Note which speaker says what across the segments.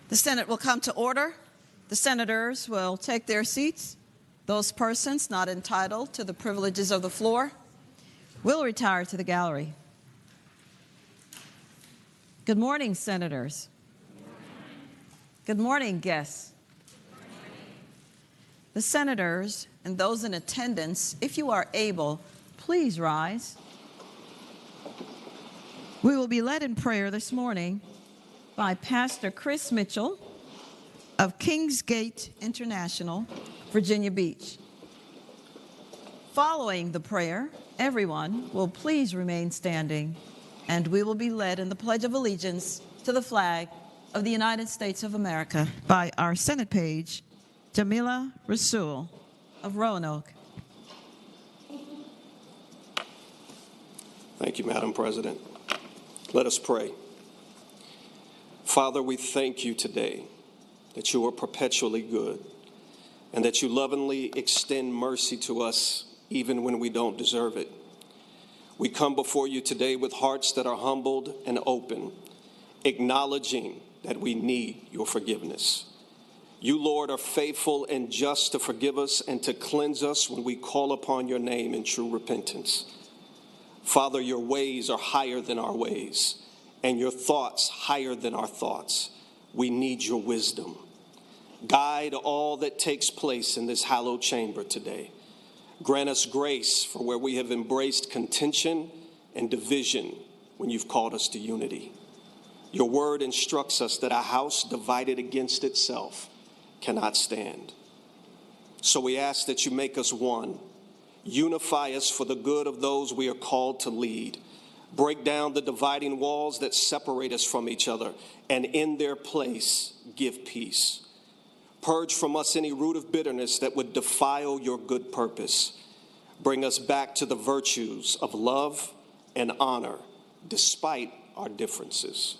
Speaker 1: The Senate will come to order. The senators will take their seats. Those persons not entitled to the privileges of the floor will retire to the gallery. Good morning, senators. Good morning, guests. The senators and those in attendance, if you are able, please rise. We will be led in prayer this morning by Pastor Chris Mitchell of Kingsgate International, Virginia Beach. Following the prayer, everyone will please remain standing, and we will be led in the Pledge of Allegiance to the flag of the United States of America by our Senate page, Jamila Rasul of Roanoke.
Speaker 2: Thank you, Madam President. Let us pray. Father, we thank you today that you are perpetually good and that you lovingly extend mercy to us even when we don't deserve it. We come before you today with hearts that are humbled and open, acknowledging that we need your forgiveness. You, Lord, are faithful and just to forgive us and to cleanse us when we call upon your name in true repentance. Father, your ways are higher than our ways, and your thoughts higher than our thoughts. We need your wisdom. Guide all that takes place in this hallowed chamber today. Grant us grace for where we have embraced contention and division when you've called us to unity. Your word instructs us that a house divided against itself cannot stand. So we ask that you make us one. Unify us for the good of those we are called to lead. Break down the dividing walls that separate us from each other, and in their place, give peace. Purge from us any root of bitterness that would defile your good purpose. Bring us back to the virtues of love and honor, despite our differences.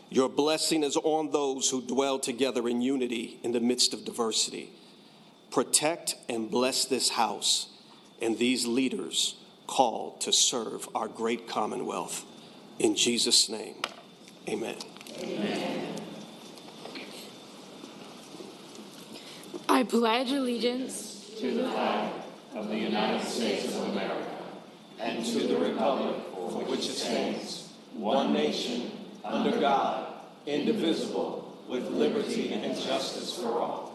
Speaker 2: Your blessing is on those who dwell together in unity in the midst of diversity. Protect and bless this house and these leaders called to serve our great commonwealth. In Jesus' name, amen.
Speaker 3: Amen. I pledge allegiance
Speaker 4: to the flag of the United States of America and to the republic for which it stands, one nation, under God, indivisible, with liberty and justice for all.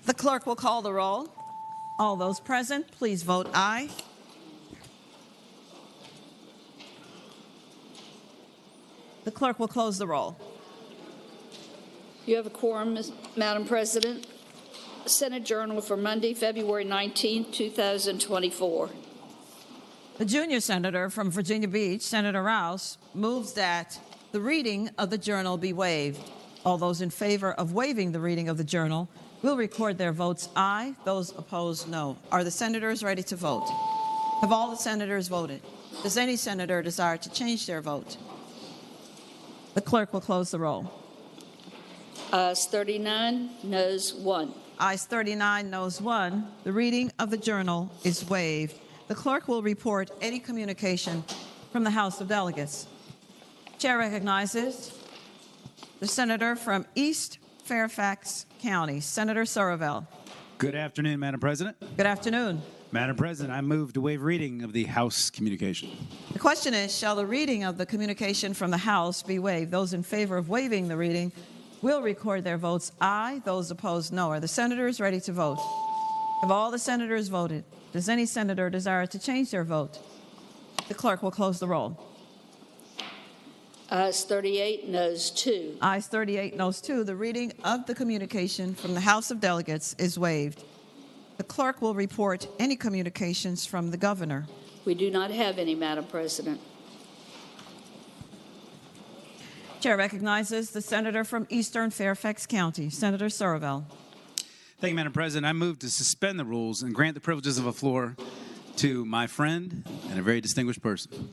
Speaker 1: The clerk will call the roll. All those present, please vote aye. The clerk will close the roll.
Speaker 5: You have a quorum, Madam President. Senate Journal for Monday, February 19, 2024.
Speaker 1: The junior senator from Virginia Beach, Senator Rouse, moves that the reading of the journal be waived. All those in favor of waiving the reading of the journal will record their votes aye. Those opposed, no. Are the senators ready to vote? Have all the senators voted? Does any senator desire to change their vote? The clerk will close the roll.
Speaker 5: Ayes 39, noes 1.
Speaker 1: Ayes 39, noes 1. The reading of the journal is waived. The clerk will report any communication from the House of Delegates. Chair recognizes the senator from East Fairfax County, Senator Surville.
Speaker 6: Good afternoon, Madam President.
Speaker 1: Good afternoon.
Speaker 6: Madam President, I move to waive reading of the House communication.
Speaker 1: The question is, shall the reading of the communication from the House be waived? Those in favor of waiving the reading will record their votes aye. Those opposed, no. Are the senators ready to vote? Have all the senators voted? Does any senator desire to change their vote? The clerk will close the roll.
Speaker 5: Ayes 38, noes 2.
Speaker 1: Ayes 38, noes 2. The reading of the communication from the House of Delegates is waived. The clerk will report any communications from the governor.
Speaker 5: We do not have any, Madam President.
Speaker 1: Chair recognizes the senator from Eastern Fairfax County, Senator Surville.
Speaker 6: Thank you, Madam President. I move to suspend the rules and grant the privileges of the floor to my friend and a very distinguished person.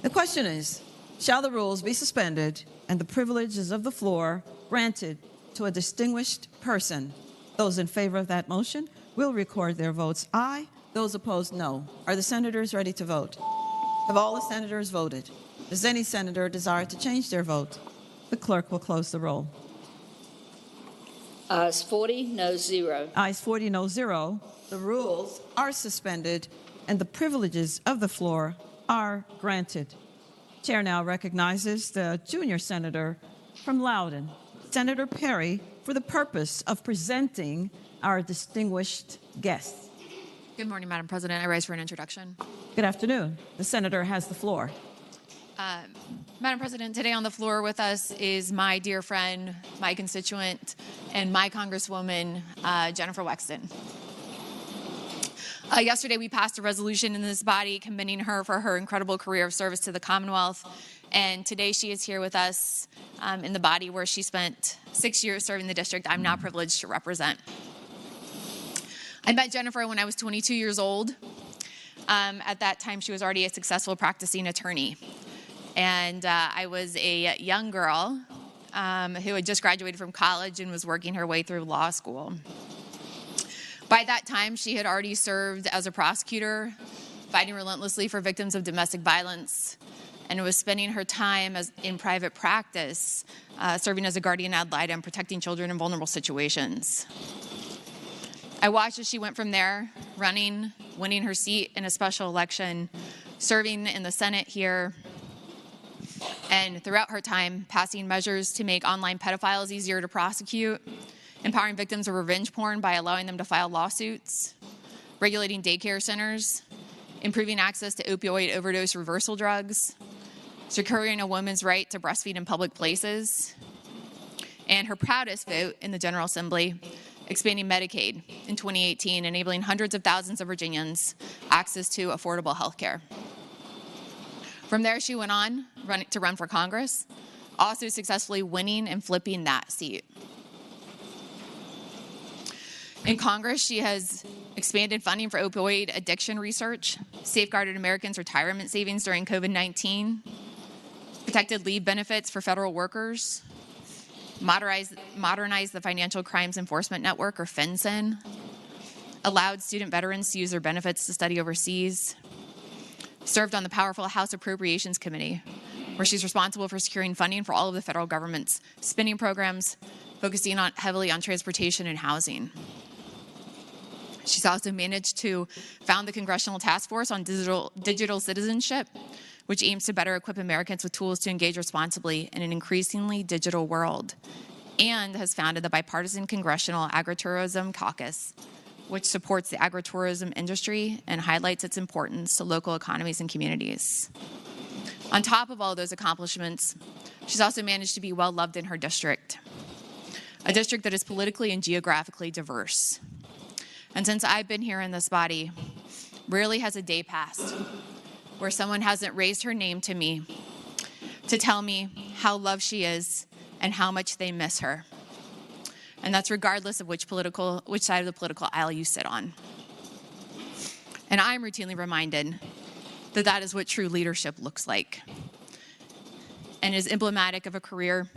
Speaker 1: The question is, shall the rules be suspended and the privileges of the floor granted to a distinguished person. Those in favor of that motion will record their votes aye. Those opposed, no. Are the senators ready to vote? Have all the senators voted? Does any senator desire to change their vote? The clerk will close the roll.
Speaker 5: Ayes 40, no 0.
Speaker 1: Ayes 40, no 0. The rules are suspended and the privileges of the floor are granted. Chair now recognizes the junior senator from Loudoun, Senator Perry, for the purpose of presenting our distinguished guests.
Speaker 7: Good morning, Madam President. I rise for an introduction.
Speaker 1: Good afternoon. The senator has the floor.
Speaker 7: Madam President, today on the floor with us is my dear friend, my constituent, and my Congresswoman, Jennifer Wexton. Yesterday, we passed a resolution in this body commending her for her incredible career of service to the Commonwealth. And today she is here with us in the body where she spent 6 years serving the district I'm now privileged to represent. I met Jennifer when I was 22 years old. At that time, she was already a successful practicing attorney. And I was a young girl who had just graduated from college and was working her way through law school. By that time, she had already served as a prosecutor, fighting relentlessly for victims of domestic violence, and was spending her time in private practice, serving as a guardian ad litem, protecting children in vulnerable situations. I watched as she went from there, running, winning her seat in a special election, serving in the Senate here, and throughout her time, passing measures to make online pedophiles easier to prosecute, empowering victims of revenge porn by allowing them to file lawsuits, regulating daycare centers, improving access to opioid overdose reversal drugs, securing a woman's right to breastfeed in public places, and her proudest vote in the General Assembly, expanding Medicaid in 2018, enabling hundreds of thousands of Virginians access to affordable health care. From there, she went on to run for Congress, also successfully winning and flipping that seat. In Congress, she has expanded funding for opioid addiction research, safeguarded Americans' retirement savings during COVID-19, protected leave benefits for federal workers, modernized the Financial Crimes Enforcement Network, or FinCEN, allowed student veterans to use their benefits to study overseas, served on the powerful House Appropriations Committee, where she's responsible for securing funding for all of the federal government's spending programs, focusing heavily on transportation and housing. She's also managed to found the Congressional Task Force on Digital Citizenship, which aims to better equip Americans with tools to engage responsibly in an increasingly digital world, and has founded the Bipartisan Congressional Agritourism Caucus, which supports the agritourism industry and highlights its importance to local economies and communities. On top of all those accomplishments, she's also managed to be well-loved in her district, a district that is politically and geographically diverse. And since I've been here in this body, rarely has a day passed where someone hasn't raised her name to me to tell me how loved she is and how much they miss her. And that's regardless of which side of the political aisle you sit on. And I'm routinely reminded that that is what true leadership looks like, and is emblematic of a career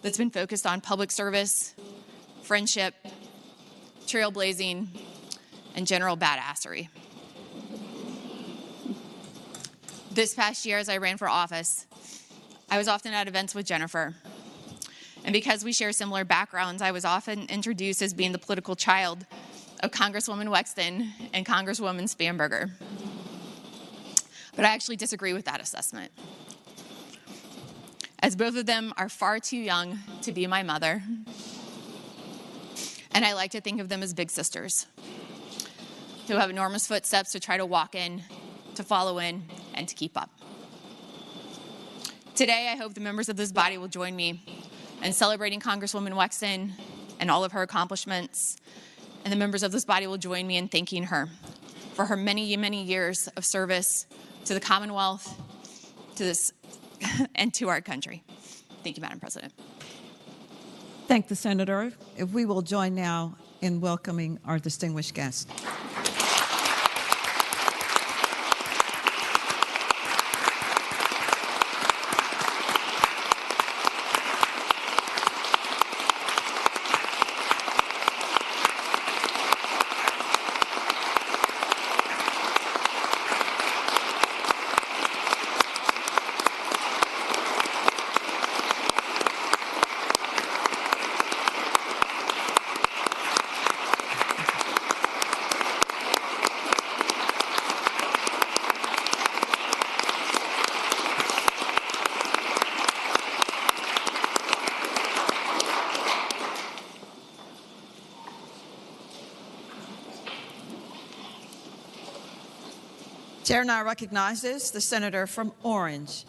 Speaker 7: that's been focused on public service, friendship, trailblazing, and general badassery. This past year, as I ran for office, I was often at events with Jennifer. And because we share similar backgrounds, I was often introduced as being the political child of Congresswoman Wexton and Congresswoman Spanberger. But I actually disagree with that assessment, as both of them are far too young to be my mother, and I like to think of them as big sisters who have enormous footsteps to try to walk in, to follow in, and to keep up. Today, I hope the members of this body will join me in celebrating Congresswoman Wexton and all of her accomplishments, and the members of this body will join me in thanking her for her many, many years of service to the Commonwealth, to this, and to our country. Thank you, Madam President.
Speaker 1: Thank the senator. If we will join now in welcoming our distinguished guest. Chair now recognizes the senator from Orange,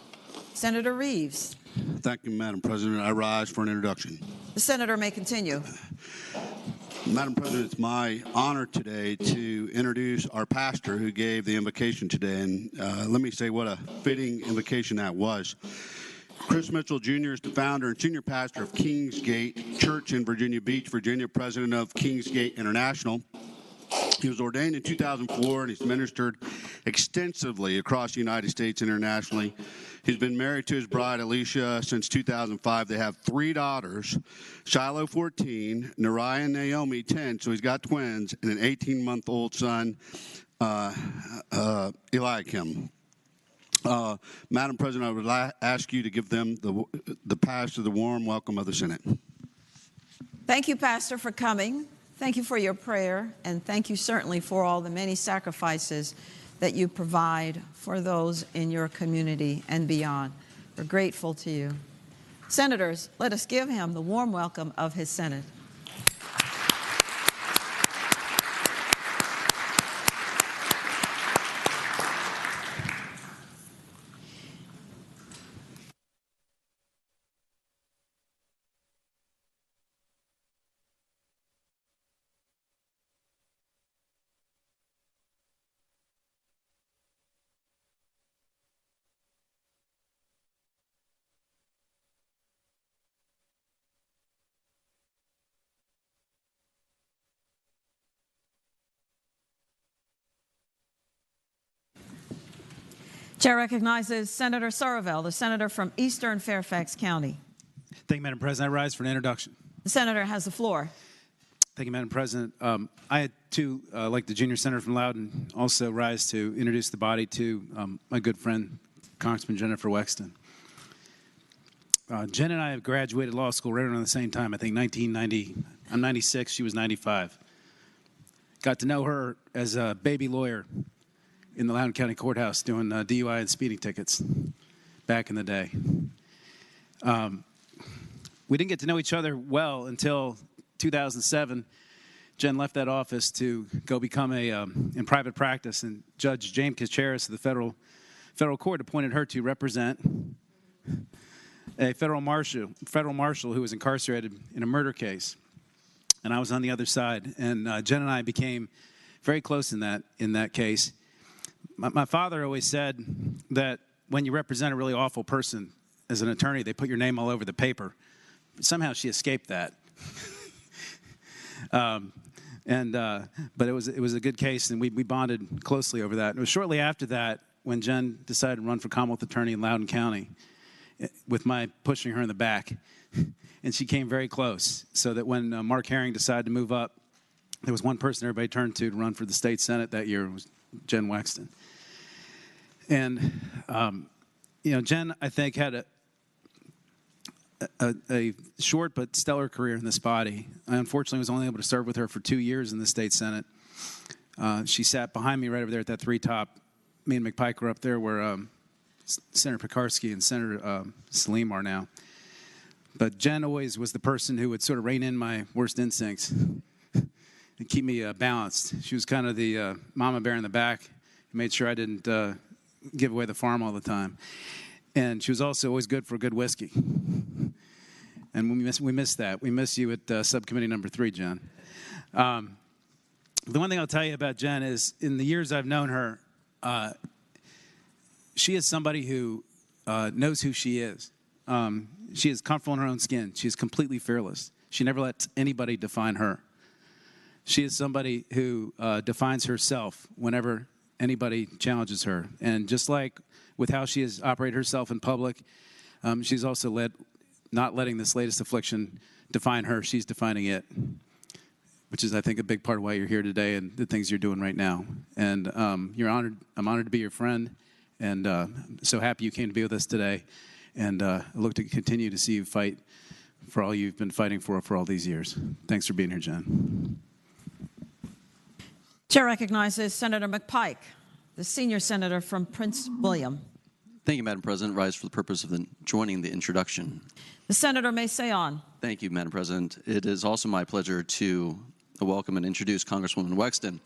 Speaker 1: Senator Reeves.
Speaker 8: Thank you, Madam President. I rise for an introduction.
Speaker 1: The senator may continue.
Speaker 8: Madam President, it's my honor today to introduce our pastor who gave the invocation today. And let me say what a fitting invocation that was. Chris Mitchell Jr. is the founder and senior pastor of Kingsgate Church in Virginia Beach, Virginia, president of Kingsgate International. He was ordained in 2004, and he's ministered extensively across the United States internationally. He's been married to his bride, Alicia, since 2005. They have 3 daughters, Shiloh, 14, Nariah and Naomi, 10, so he's got twins, and an 18-month-old son, Eliakim. Madam President, I would ask you to give them the pastor the warm welcome of the Senate.
Speaker 1: Thank you, Pastor, for coming. Thank you for your prayer, and thank you certainly for all the many sacrifices that you provide for those in your community and beyond. We're grateful to you. Senators, let us give him the warm welcome of his Senate. Chair recognizes Senator Surville, the senator from Eastern Fairfax County.
Speaker 6: Thank you, Madam President. I rise for an introduction.
Speaker 1: The senator has the floor.
Speaker 6: Thank you, Madam President. I, too, like the junior senator from Loudoun, also rise to introduce the body to my good friend, Congressman Jennifer Wexton. Jen and I have graduated law school right around the same time, I think 1990. I'm 96, she was 95. Got to know her as a baby lawyer in the Loudoun County Courthouse doing DUI and speeding tickets back in the day. We didn't get to know each other well until 2007. Jen left that office to go become in private practice, and Judge James Kacharis of the federal court appointed her to represent a federal marshal who was incarcerated in a murder case. And I was on the other side, and Jen and I became very close in that case. My father always said that when you represent a really awful person as an attorney, they put your name all over the paper. Somehow she escaped that. But it was a good case, and we bonded closely over that. It was shortly after that when Jen decided to run for Commonwealth Attorney in Loudoun County, with my pushing her in the back. And she came very close, so that when Mark Herring decided to move up, there was one person everybody turned to run for the state Senate that year. It was Jen Wexton. And, Jen, I think, had a short but stellar career in this body. I unfortunately was only able to serve with her for 2 years in the state Senate. She sat behind me right over there at that 3 top. Me and McPike were up there where Senator Pekarsky and Senator Salim are now. But Jen always was the person who would sort of rein in my worst instincts and keep me balanced. She was kind of the mama bear in the back who made sure I didn't give away the farm all the time. And she was also always good for a good whiskey. And we miss that. We miss you at subcommittee number 3, Jen. The one thing I'll tell you about Jen is in the years I've known her, she is somebody who knows who she is. She is comfortable in her own skin. She is completely fearless. She never lets anybody define her. She is somebody who defines herself whenever anybody challenges her. And just like with how she has operated herself in public, she's also not letting this latest affliction define her. She's defining it, which is, I think, a big part of why you're here today and the things you're doing right now. And you're honored. I'm honored to be your friend, and so happy you came to be with us today. And I look to continue to see you fight for all you've been fighting for all these years. Thanks for being here, Jen.
Speaker 1: Chair recognizes Senator McPike, the senior senator from Prince William.
Speaker 9: Thank you, Madam President. Rise for the purpose of joining the introduction.
Speaker 1: The senator may say on.
Speaker 9: Thank you, Madam President. It is also my pleasure to welcome and introduce Congresswoman Wexton.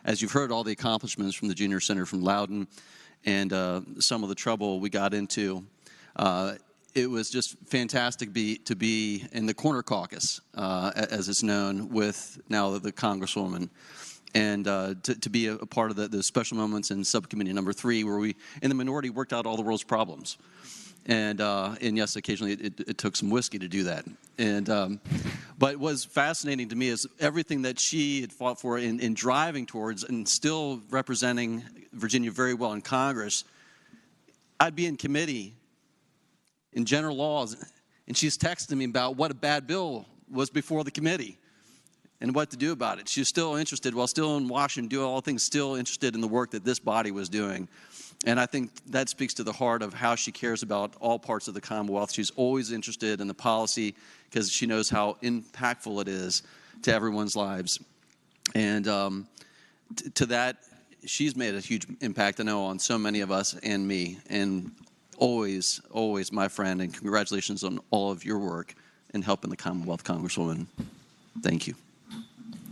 Speaker 9: as you've heard all the accomplishments from the junior senator from Loudoun and some of the trouble we got into, it was just fantastic to be in the corner caucus, as it's known, with now the Congresswoman, and to be a part of the special moments in subcommittee number 3, where we, in the minority, worked out all the world's problems. And yes, occasionally it took some whiskey to do that. And but what was fascinating to me is everything that she had fought for in driving towards and still representing Virginia very well in Congress. I'd be in committee in general laws, and she's texting me about what a bad bill was before the committee and what to do about it. She was still interested, while still in Washington, doing all things, still interested in the work that this body was doing. And I think that speaks to the heart of how she cares about all parts of the Commonwealth. She's always interested in the policy because she knows how impactful it is to everyone's lives. And to that, she's made a huge impact, I know, on so many of us and me. And always, always my friend, and congratulations on all of your work in helping the Commonwealth, Congresswoman. Thank you.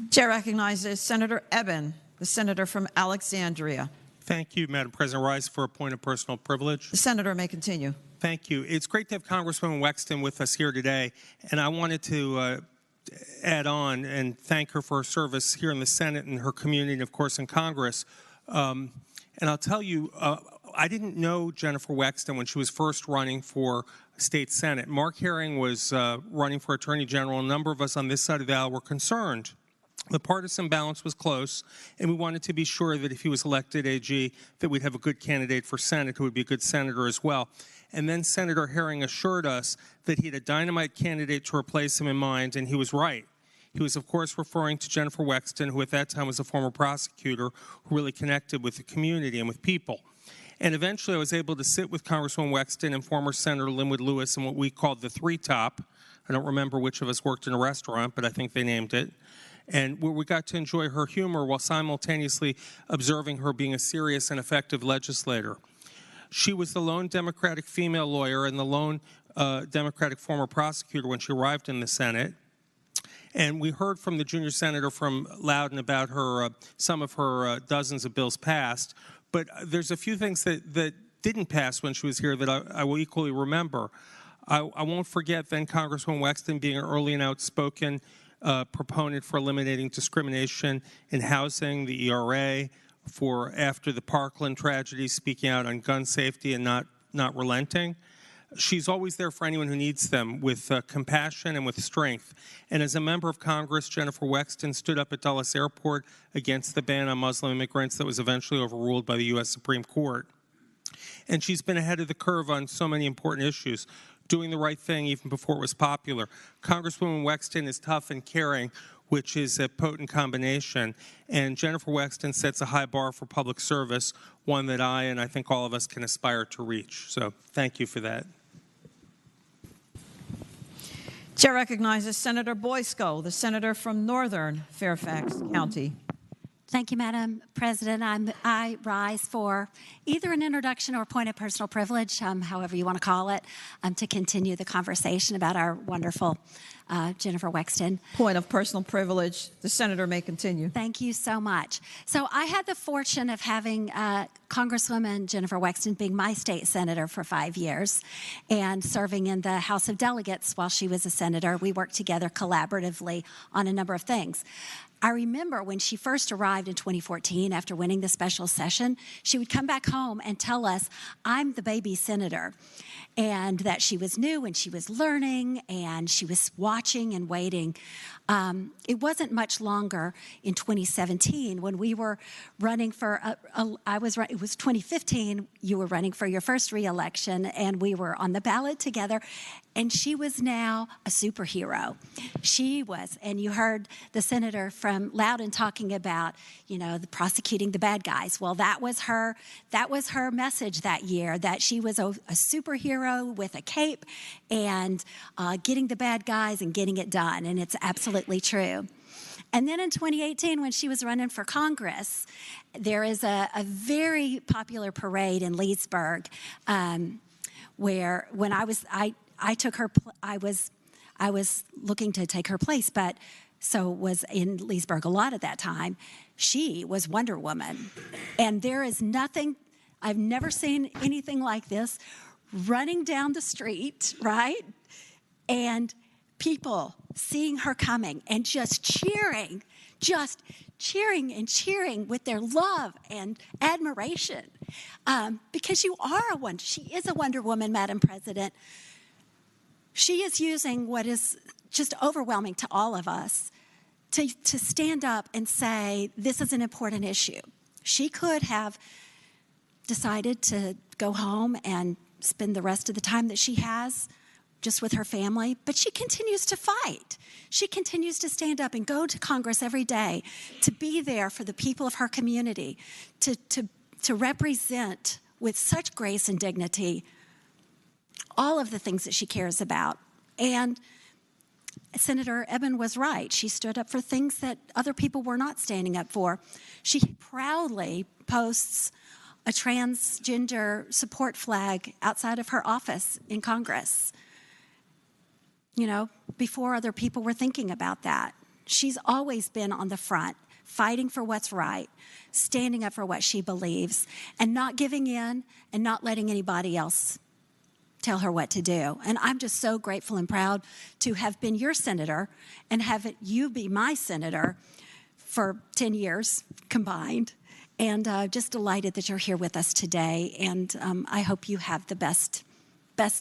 Speaker 1: Chair recognizes Senator Eben, the senator from Alexandria.
Speaker 10: Thank you, Madam President. Rise for a point of personal privilege.
Speaker 1: The senator may continue.
Speaker 10: Thank you. It's great to have Congresswoman Wexton with us here today, and I wanted to add on and thank her for her service here in the Senate and her community, and of course in Congress. And I'll tell you, I didn't know Jennifer Wexton when she was first running for state Senate. Mark Herring was running for Attorney General. A number of us on this side of the aisle were concerned. The partisan balance was close, and we wanted to be sure that if he was elected AG, that we'd have a good candidate for Senate who would be a good senator as well. And then Senator Herring assured us that he had a dynamite candidate to replace him in mind, and he was right. He was, of course, referring to Jennifer Wexton, who at that time was a former prosecutor who really connected with the community and with people. And eventually I was able to sit with Congresswoman Wexton and former Senator Linwood Lewis in what we called the 3-top. I don't remember which of us worked in a restaurant, but I think they named it. And where we got to enjoy her humor while simultaneously observing her being a serious and effective legislator. She was the lone Democratic female lawyer and the lone Democratic former prosecutor when she arrived in the Senate. And we heard from the junior senator from Loudoun about her, some of her dozens of bills passed. But there's a few things that didn't pass when she was here that I will equally remember. I won't forget then Congresswoman Wexton being an early and outspoken proponent for eliminating discrimination in housing, the ERA, for after the Parkland tragedy, speaking out on gun safety and not relenting. She's always there for anyone who needs them with compassion and with strength. And as a member of Congress, Jennifer Wexton stood up at Dulles Airport against the ban on Muslim immigrants that was eventually overruled by the U.S. Supreme Court. And she's been ahead of the curve on so many important issues, doing the right thing even before it was popular. Congresswoman Wexton is tough and caring, which is a potent combination. And Jennifer Wexton sets a high bar for public service, one that I and I think all of us can aspire to reach. So thank you for that.
Speaker 1: Chair recognizes Senator Boysko, the senator from Northern Fairfax County.
Speaker 11: Thank you, Madam President. I rise for either an introduction or a point of personal privilege, however you want to call it, to continue the conversation about our wonderful Jennifer Wexton.
Speaker 1: Point of personal privilege. The senator may continue.
Speaker 11: Thank you so much. So I had the fortune of having Congresswoman Jennifer Wexton being my state senator for 5 years and serving in the House of Delegates while she was a senator. We worked together collaboratively on a number of things. I remember when she first arrived in 2014 after winning the special session, she would come back home and tell us, I'm the baby senator, and that she was new and she was learning and she was watching and waiting. It wasn't much longer in 2017 when we were running for, it was 2015, you were running for your first re-election, and we were on the ballot together, and she was now a superhero. She was, and you heard the senator from Loudoun talking about, the prosecuting the bad guys. Well, that was her message that year, that she was a superhero with a cape and getting the bad guys and getting it done, and it's absolutely true. And then in 2018, when she was running for Congress, there is a very popular parade in Leesburg where when I was looking to take her place, but so was in Leesburg a lot at that time. She was Wonder Woman. And there is nothing, I've never seen anything like this, running down the street, right? And people seeing her coming and just cheering and cheering with their love and admiration. Because she is a Wonder Woman, Madam President. She is using what is just overwhelming to all of us to stand up and say, this is an important issue. She could have decided to go home and spend the rest of the time that she has just with her family, but she continues to fight. She continues to stand up and go to Congress every day to be there for the people of her community, to represent with such grace and dignity all of the things that she cares about. And Senator Eben was right. She stood up for things that other people were not standing up for. She proudly posts a transgender support flag outside of her office in Congress, before other people were thinking about that. She's always been on the front, fighting for what's right, standing up for what she believes, and not giving in and not letting anybody else tell her what to do. And I'm just so grateful and proud to have been your senator and have you be my senator for 10 years combined. And just delighted that you're here with us today. And I hope you have the best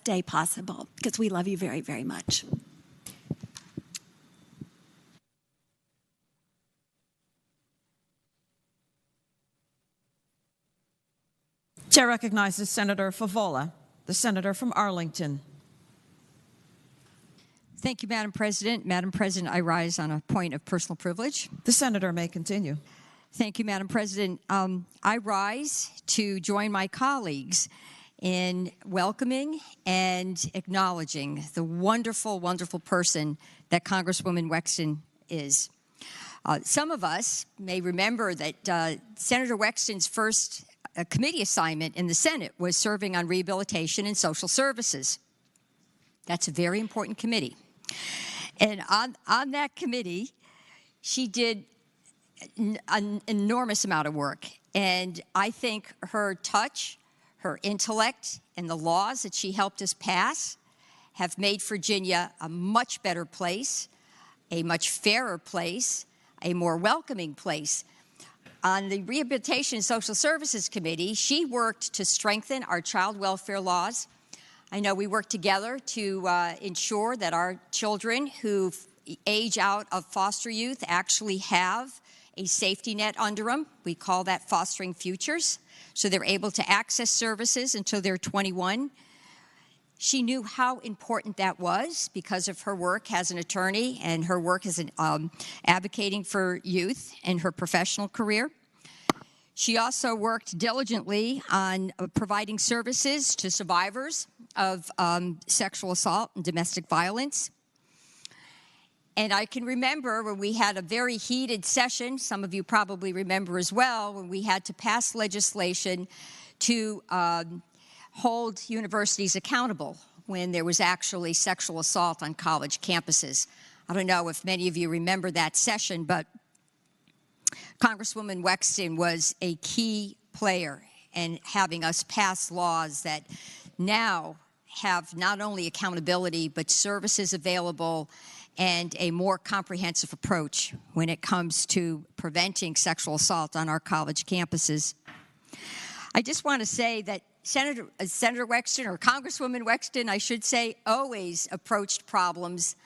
Speaker 11: day possible, because we love you very, very much.
Speaker 1: Chair recognizes Senator Favola, the senator from Arlington.
Speaker 12: Thank you, Madam President. Madam President, I rise on a point of personal privilege.
Speaker 1: The senator may continue.
Speaker 12: Thank you, Madam President. I rise to join my colleagues in welcoming and acknowledging the wonderful, wonderful person that Congresswoman Wexton is. Some of us may remember that Senator Wexton's first committee assignment in the Senate was serving on rehabilitation and social services. That's a very important committee. And on that committee, she did an enormous amount of work. And I think her touch, her intellect, and the laws that she helped us pass have made Virginia a much better place, a much fairer place, a more welcoming place. On the Rehabilitation and Social Services Committee, she worked to strengthen our child welfare laws. I know we worked together to ensure that our children who age out of foster youth actually have a safety net under them. We call that fostering futures, so they're able to access services until they're 21. She knew how important that was because of her work as an attorney and her work as an advocating for youth in her professional career. She also worked diligently on providing services to survivors of sexual assault and domestic violence. And I can remember when we had a very heated session, some of you probably remember as well, when we had to pass legislation to hold universities accountable when there was actually sexual assault on college campuses. I don't know if many of you remember that session, but Congresswoman Wexton was a key player in having us pass laws that now have not only accountability, but services available and a more comprehensive approach when it comes to preventing sexual assault on our college campuses. I just want to say that Senator Wexton, or Congresswoman Wexton, I should say, always approached problems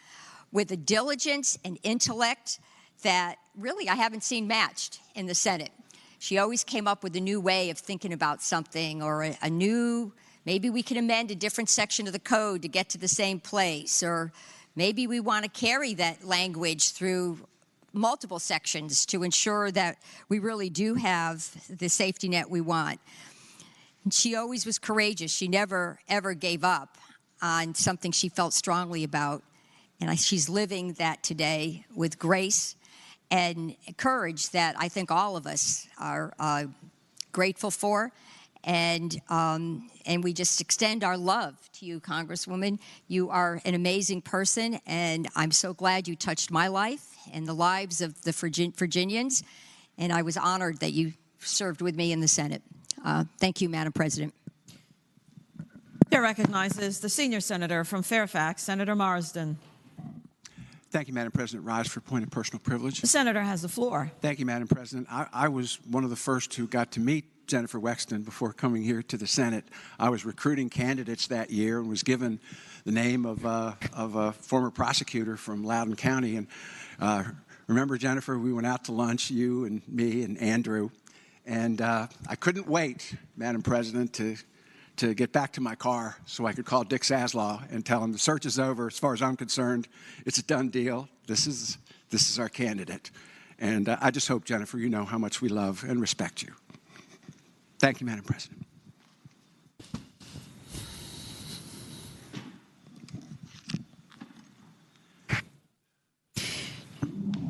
Speaker 12: with a diligence and intellect that really I haven't seen matched in the Senate. She always came up with a new way of thinking about something, or a new, maybe we can amend a different section of the code to get to the same place, or maybe we want to carry that language through multiple sections to ensure that we really do have the safety net we want. And she always was courageous. She never, ever gave up on something she felt strongly about. And she's living that today with grace and courage that I think all of us are grateful for. And we just extend our love to you, Congresswoman. You are an amazing person, and I'm so glad you touched my life and the lives of the Virginians, and I was honored that you served with me in the Senate. Thank you, Madam President.
Speaker 1: Chair recognizes the senior senator from Fairfax, Senator Marsden.
Speaker 13: Thank you, Madam President. Rise for point of personal privilege.
Speaker 1: The senator has the floor.
Speaker 13: Thank you, Madam President. I was one of the first who got to meet Jennifer Wexton before coming here to the Senate. I was recruiting candidates that year and was given the name of a former prosecutor from Loudoun County. And remember, Jennifer, we went out to lunch, you and me and Andrew, and I couldn't wait, Madam President, to get back to my car so I could call Dick Saslaw and tell him the search is over. As far as I'm concerned, it's a done deal. This is our candidate. And I just hope, Jennifer, you know how much we love and respect you. Thank you, Madam President.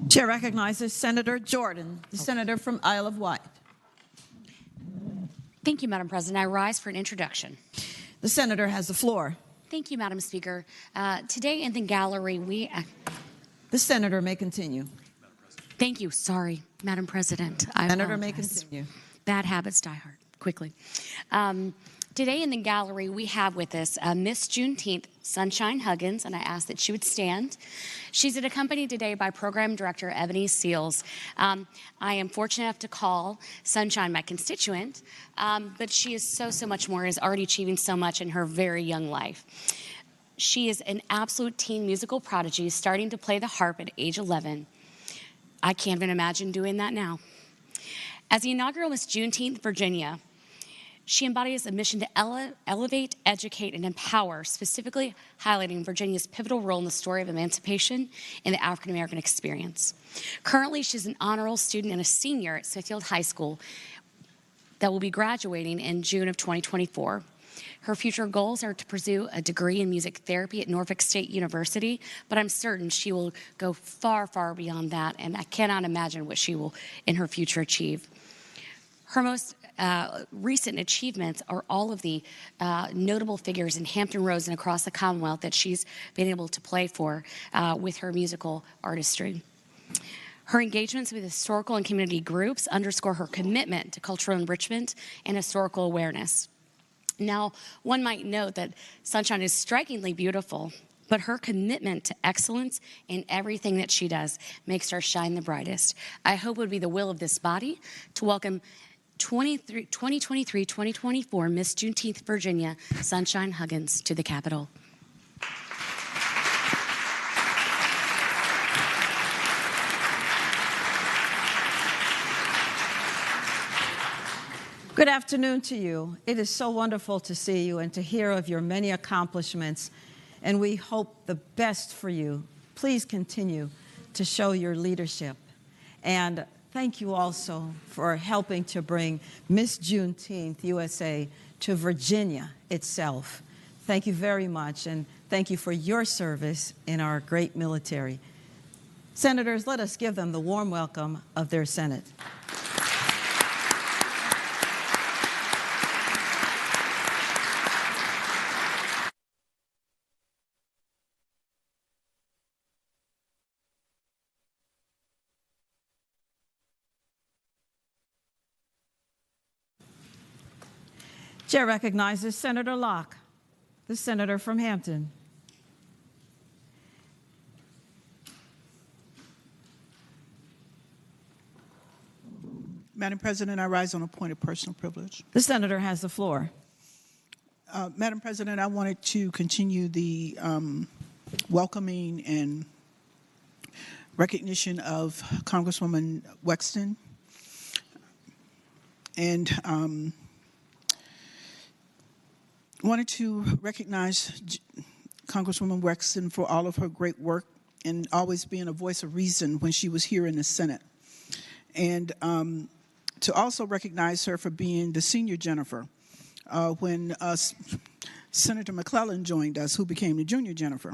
Speaker 1: Chair recognizes Senator Jordan, the senator from Isle of Wight.
Speaker 14: Thank you, Madam President. I rise for an introduction.
Speaker 1: The senator has the floor.
Speaker 14: Thank you, Madam Speaker. Today in the gallery,
Speaker 1: the senator may continue.
Speaker 14: Thank you. Sorry, Madam President.
Speaker 1: Senator may continue.
Speaker 14: Bad habits die hard quickly. Today in the gallery, we have with us Miss Juneteenth, Sunshine Huggins, and I ask that she would stand. She's accompanied today by Program Director Ebony Seals. I am fortunate enough to call Sunshine my constituent, but she is so much more, is already achieving so much in her very young life. She is an absolute teen musical prodigy, starting to play the harp at age 11. I can't even imagine doing that now. As the inaugural Miss Juneteenth Virginia, she embodies a mission to elevate, educate, and empower, specifically highlighting Virginia's pivotal role in the story of emancipation and the African-American experience. Currently, she's an honor roll student and a senior at Smithfield High School that will be graduating in June of 2024. Her future goals are to pursue a degree in music therapy at Norfolk State University, but I'm certain she will go far, far beyond that, and I cannot imagine what she will in her future achieve. Her most recent achievements are all of the notable figures in Hampton Roads and across the Commonwealth that she's been able to play for with her musical artistry. Her engagements with historical and community groups underscore her commitment to cultural enrichment and historical awareness. Now, one might note that Sunshine is strikingly beautiful, but her commitment to excellence in everything that she does makes her shine the brightest. I hope it would be the will of this body to welcome 2023-2024 Miss Juneteenth Virginia Sunshine Huggins to the Capitol.
Speaker 1: Good afternoon to you. It is so wonderful to see you and to hear of your many accomplishments, and we hope the best for you. Please continue to show your leadership. And thank you also for helping to bring Miss Juneteenth USA to Virginia itself. Thank you very much, and thank you for your service in our great military. Senators, let us give them the warm welcome of their Senate. Chair recognizes Senator Locke, the senator from Hampton.
Speaker 15: Madam President, I rise on a point of personal privilege.
Speaker 1: The senator has the floor.
Speaker 15: Madam President, I wanted to continue the welcoming and recognition of Congresswoman Wexton. And wanted to recognize Congresswoman Wexton for all of her great work and always being a voice of reason when she was here in the Senate. And to also recognize her for being the senior Jennifer when Senator McClellan joined us, who became the junior Jennifer.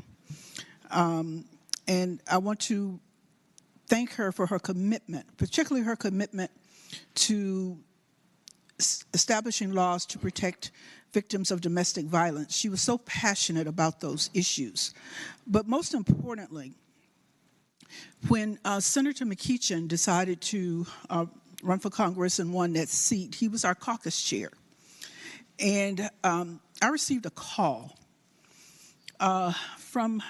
Speaker 15: And I want to thank her for her commitment, particularly her commitment to establishing laws to protect victims of domestic violence. She was so passionate about those issues. But most importantly, When Senator McEachin decided to run for Congress and won that seat, he was our caucus chair. And I received a call from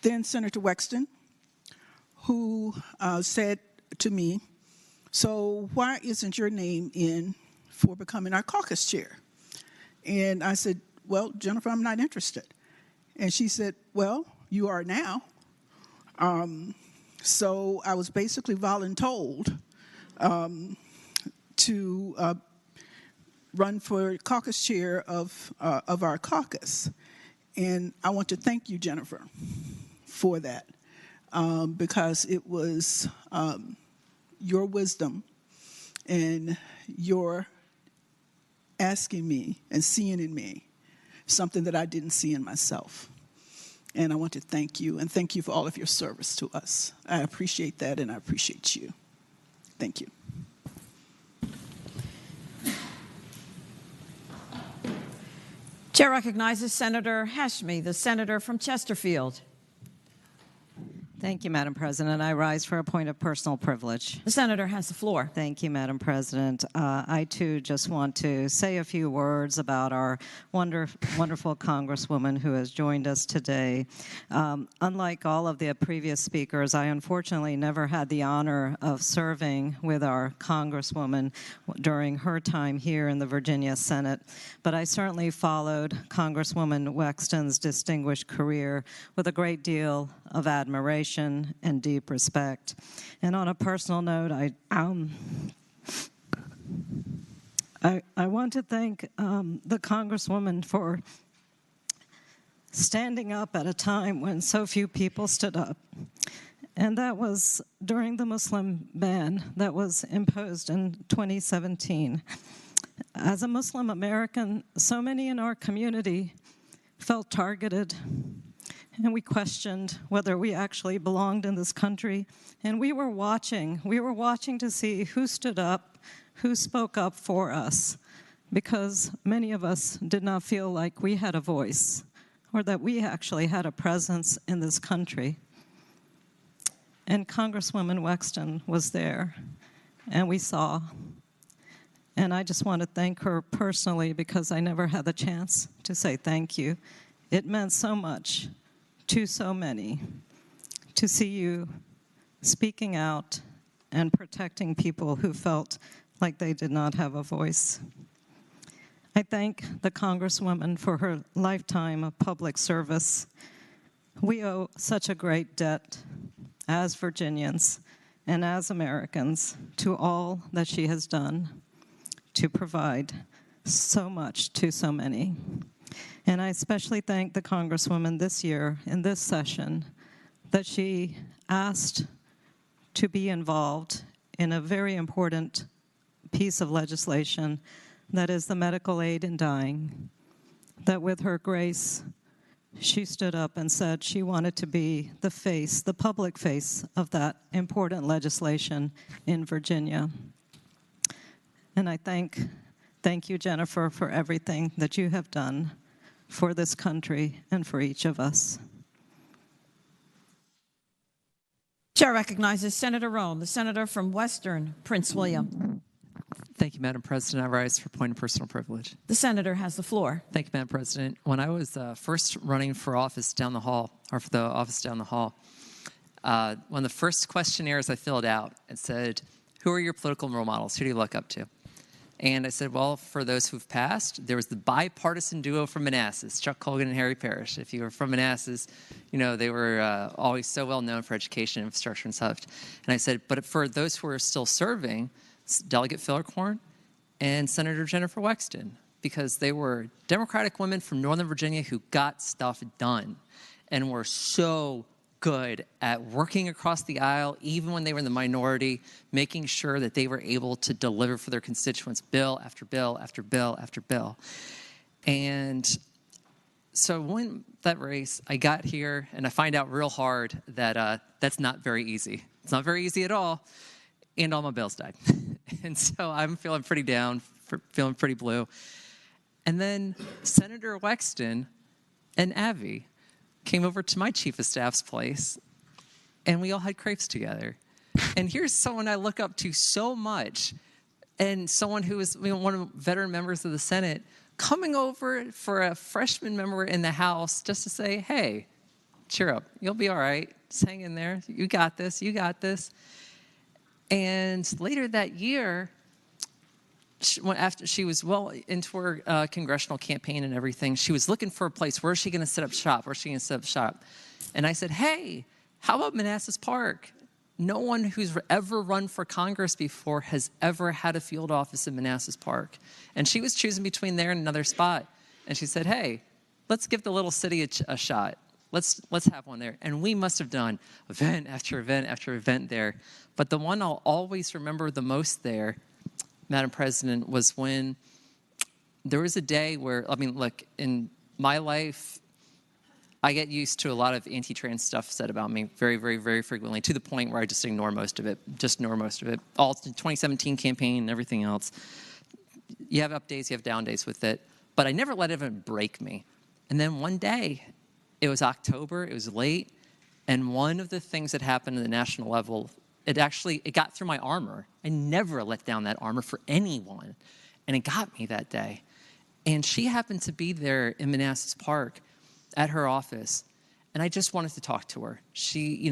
Speaker 15: then Senator Wexton, who said to me, "So why isn't your name in for becoming our caucus chair?" And I said, "Well, Jennifer, I'm not interested." And she said, "Well, you are now." So I was basically voluntold to run for caucus chair of our caucus. And I want to thank you, Jennifer, for that, because it was your wisdom and your asking me and seeing in me something that I didn't see in myself. And I want to thank you, and thank you for all of your service to us. I appreciate that, and I appreciate you. Thank you.
Speaker 1: Chair recognizes Senator Hashmi, the senator from Chesterfield.
Speaker 16: Thank you, Madam President. I rise for a point of personal privilege.
Speaker 1: The senator has the floor.
Speaker 16: Thank you, Madam President. I, too, just want to say a few words about our wonderful Congresswoman who has joined us today. Unlike all of the previous speakers, I unfortunately never had the honor of serving with our Congresswoman during her time here in the Virginia Senate, but I certainly followed Congresswoman Wexton's distinguished career with a great deal of admiration and deep respect. And on a personal note, I want to thank the Congresswoman for standing up at a time when so few people stood up. And that was during the Muslim ban that was imposed in 2017. As a Muslim American, so many in our community felt targeted, and we questioned whether we actually belonged in this country. And we were watching to see who stood up, who spoke up for us, because many of us did not feel like we had a voice or that we actually had a presence in this country. And Congresswoman Wexton was there, and we saw. And I just want to thank her personally, because I never had the chance to say thank you. It meant so much to so many to see you speaking out and protecting people who felt like they did not have a voice. I thank the Congresswoman for her lifetime of public service. We owe such a great debt as Virginians and as Americans to all that she has done to provide so much to so many. And I especially thank the Congresswoman this year in this session that she asked to be involved in a very important piece of legislation that is the medical aid in dying, that with her grace, she stood up and said she wanted to be the face, the public face of that important legislation in Virginia. And I thank you, Jennifer, for everything that you have done for this country and for each of us.
Speaker 1: Chair recognizes Senator Roan, the senator from Western Prince William.
Speaker 17: Thank you, Madam President. I rise for a point of personal privilege.
Speaker 1: The senator has the floor.
Speaker 17: Thank you, Madam President. When I was first running for office down the hall, or for the office down the hall, one of the first questionnaires I filled out, it said, "Who are your political role models? Who do you look up to?" And I said, well, for those who've passed, there was the bipartisan duo from Manassas, Chuck Colgan and Harry Parrish. If you were from Manassas, you know, they were always so well known for education, infrastructure, and such. And I said, but for those who are still serving, Delegate Phillicorn and Senator Jennifer Wexton, because they were Democratic women from Northern Virginia who got stuff done and were so good at working across the aisle, even when they were in the minority, making sure that they were able to deliver for their constituents bill after bill after bill after bill. And so when that race, I got here and I find out real hard that that's not very easy. It's not very easy at all. And all my bills died. And so I'm feeling pretty down, feeling pretty blue. And then Senator Wexton and Abby came over to my chief of staff's place and we all had crepes together. And here's someone I look up to so much, and someone who is one of the veteran members of the Senate, coming over for a freshman member in the House just to say, hey, cheer up. You'll be all right. Just hang in there. You got this. You got this. And later that year, after she was well into her congressional campaign and everything, she was looking for a place. Where is she going to set up shop? Where is she going to set up shop? And I said, hey, how about Manassas Park? No one who's ever run for Congress before has ever had a field office in Manassas Park. And she was choosing between there and another spot. And she said, hey, let's give the little city a shot. Let's have one there. And we must have done event after event after event there. But the one I'll always remember the most there, Madam President, was when there was a day where, I mean, look, in my life, I get used to a lot of anti-trans stuff said about me very, very, very frequently, to the point where I just ignore most of it. All the 2017 campaign and everything else. You have up days, you have down days with it. But I never let it even break me. And then one day, it was October, it was late, and one of the things that happened at the national level, it got through my armor. I never let down that armor for anyone. And it got me that day. And she happened to be there in Manassas Park at her office, and I just wanted to talk to her. She,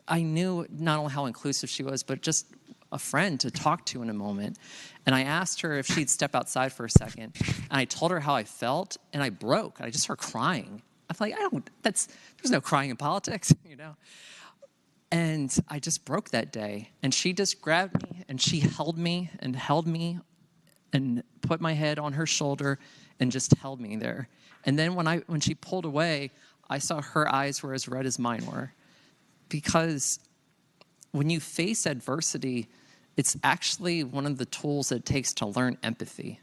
Speaker 17: I knew not only how inclusive she was, but just a friend to talk to in a moment. And I asked her if she'd step outside for a second, and I told her how I felt, and I broke. I just started crying. I'm like, there's no crying in politics, And I just broke that day. And she just grabbed me, and she held me, and put my head on her shoulder, and just held me there. And then when she pulled away, I saw her eyes were as red as mine were. Because when you face adversity, it's actually one of the tools that it takes to learn empathy.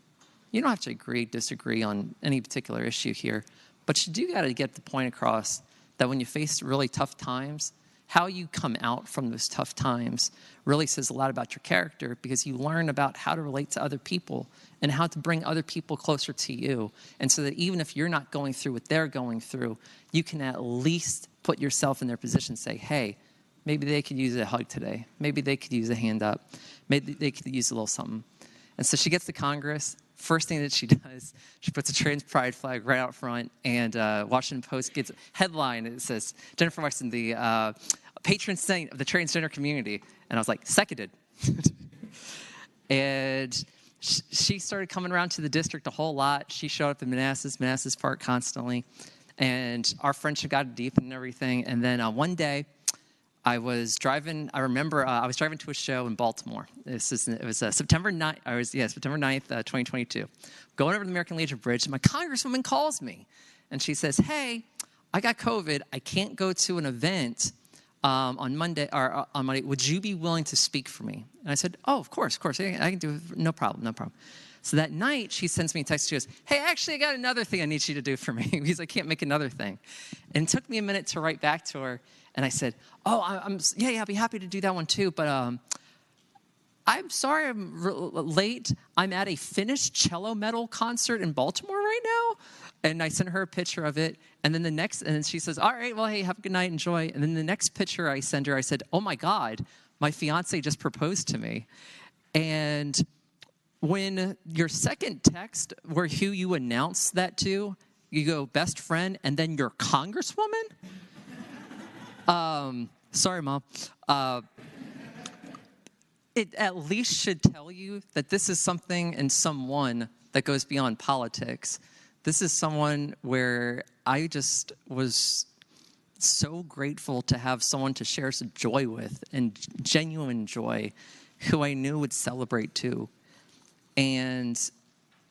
Speaker 17: You don't have to disagree on any particular issue here, but you do got to get the point across that when you face really tough times, how you come out from those tough times really says a lot about your character, because you learn about how to relate to other people and how to bring other people closer to you. And so that even if you're not going through what they're going through, you can at least put yourself in their position and say, hey, maybe they could use a hug today. Maybe they could use a hand up. Maybe they could use a little something. And so she gets to Congress. First thing that she does, she puts a trans pride flag right out front, and Washington Post gets a headline. It says, Jennifer Wexton, the patron saint of the transgender community. And I was like, seconded. And she started coming around to the district a whole lot. She showed up in Manassas Park constantly. And our friendship got deep and everything. And then one day, I was driving to a show in Baltimore. It was September 9th, September 9th, 2022. Going over the American Legion Bridge, and my congresswoman calls me. And she says, hey, I got COVID. I can't go to an event on Monday. Would you be willing to speak for me? And I said, oh, of course. I can do it. No problem. So that night, she sends me a text. She goes, hey, actually, I got another thing I need you to do for me, because I can't make another thing. And it took me a minute to write back to her. And I said, oh, I'll be happy to do that one too. But I'm sorry I'm late. I'm at a Finnish cello metal concert in Baltimore right now. And I sent her a picture of it. And then she says, all right, well, hey, have a good night, enjoy. And then the next picture I send her, I said, oh my God, my fiance just proposed to me. And when your second text, where who you announce that to, you go best friend, and then your congresswoman? Sorry, Mom. It at least should tell you that this is something and someone that goes beyond politics. This is someone where I just was so grateful to have someone to share some joy with, and genuine joy, who I knew would celebrate too. And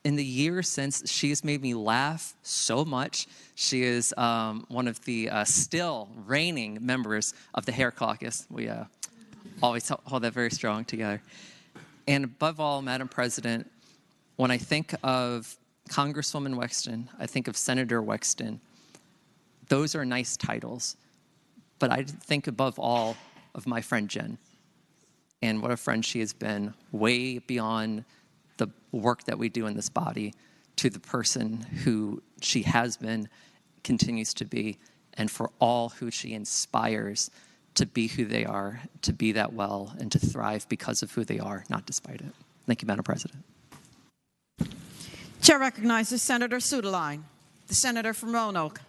Speaker 17: in the years since, she has made me laugh so much. She is one of the still reigning members of the Hair Caucus. We always hold that very strong together. And above all, Madam President, when I think of Congresswoman Wexton, I think of Senator Wexton. Those are nice titles. But I think above all of my friend Jen. And what a friend she has been, way beyond the work that we do in this body, to the person who she has been, continues to be, and for all who she inspires to be who they are, to be that well, and to thrive because of who they are, not despite it. Thank you, Madam President.
Speaker 1: Chair recognizes Senator Suderline, the senator from Roanoke.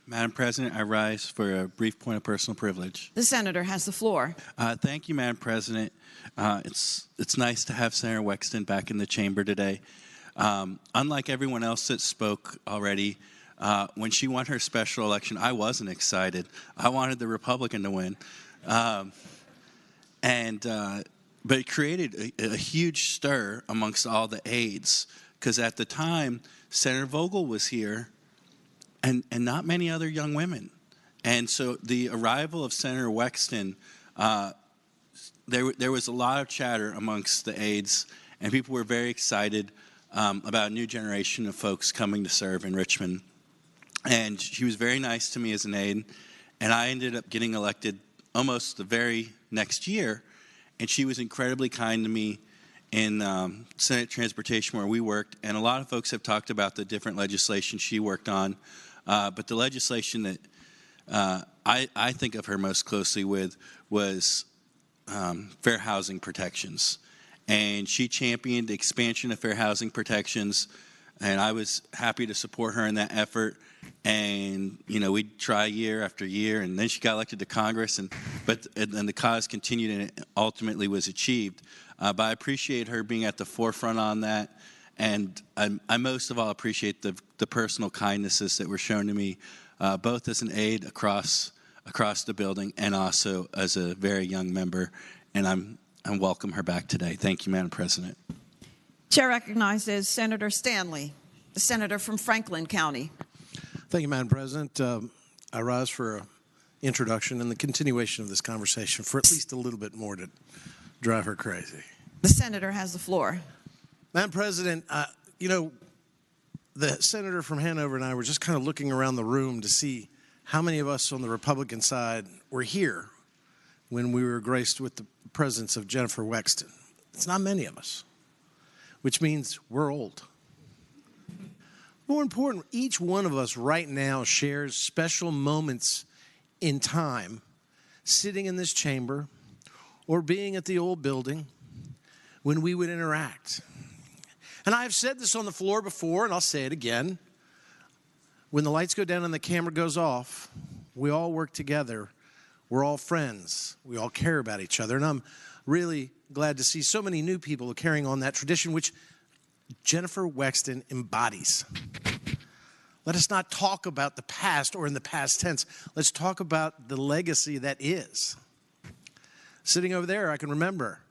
Speaker 18: Madam President, I rise for a brief point of personal privilege.
Speaker 1: The senator has the floor.
Speaker 18: Thank you, Madam President. It's nice to have Senator Wexton back in the chamber today. Unlike everyone else that spoke already, when she won her special election, I wasn't excited. I wanted the Republican to win. But it created a huge stir amongst all the aides, because at the time, Senator Vogel was here, and not many other young women. And so the arrival of Senator Wexton, there was a lot of chatter amongst the aides, and people were very excited about a new generation of folks coming to serve in Richmond. And she was very nice to me as an aide, and I ended up getting elected almost the very next year, and she was incredibly kind to me in Senate Transportation where we worked, and a lot of folks have talked about the different legislation she worked on, but the legislation that I think of her most closely with was fair housing protections. And she championed the expansion of fair housing protections, and I was happy to support her in that effort. And, you know, we'd try year after year, and then she got elected to Congress, and the cause continued and it ultimately was achieved. But I appreciate her being at the forefront on that, and I most of all appreciate the personal kindnesses that were shown to me, both as an aide across the building and also as a very young member, and I welcome her back today. Thank you, Madam President.
Speaker 1: Chair recognizes Senator Stanley, the senator from Franklin County.
Speaker 19: Thank you, Madam President. I rise for an introduction and the continuation of this conversation for at least a little bit more to drive her crazy.
Speaker 1: The senator has the floor.
Speaker 19: Madam President, you know, the senator from Hanover and I were just kind of looking around the room to see how many of us on the Republican side were here when we were graced with the presence of Jennifer Wexton. It's not many of us, which means we're old. More important, each one of us right now shares special moments in time sitting in this chamber or being at the old building when we would interact. And I've said this on the floor before, and I'll say it again. When the lights go down and the camera goes off, we all work together. We're all friends. We all care about each other. And I'm really glad to see so many new people carrying on that tradition, which Jennifer Wexton embodies. Let us not talk about the past or in the past tense. Let's talk about the legacy that is. Sitting over there, I can remember,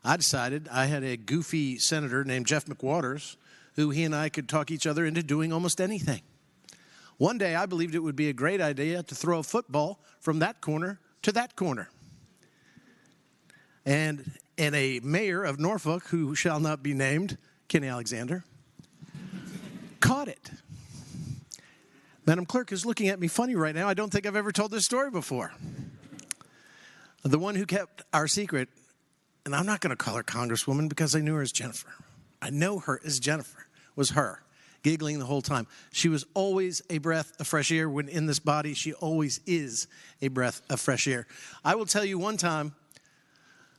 Speaker 19: I decided I had a goofy senator named Jeff McWaters, who he and I could talk each other into doing almost anything. One day, I believed it would be a great idea to throw a football from that corner to that corner. And a mayor of Norfolk, who shall not be named, Kenny Alexander, caught it. Madam Clerk is looking at me funny right now. I don't think I've ever told this story before. The one who kept our secret, and I'm not going to call her Congresswoman because I knew her as Jennifer. I know her as Jennifer, was her, giggling the whole time. She was always a breath of fresh air. When in this body, she always is a breath of fresh air. I will tell you one time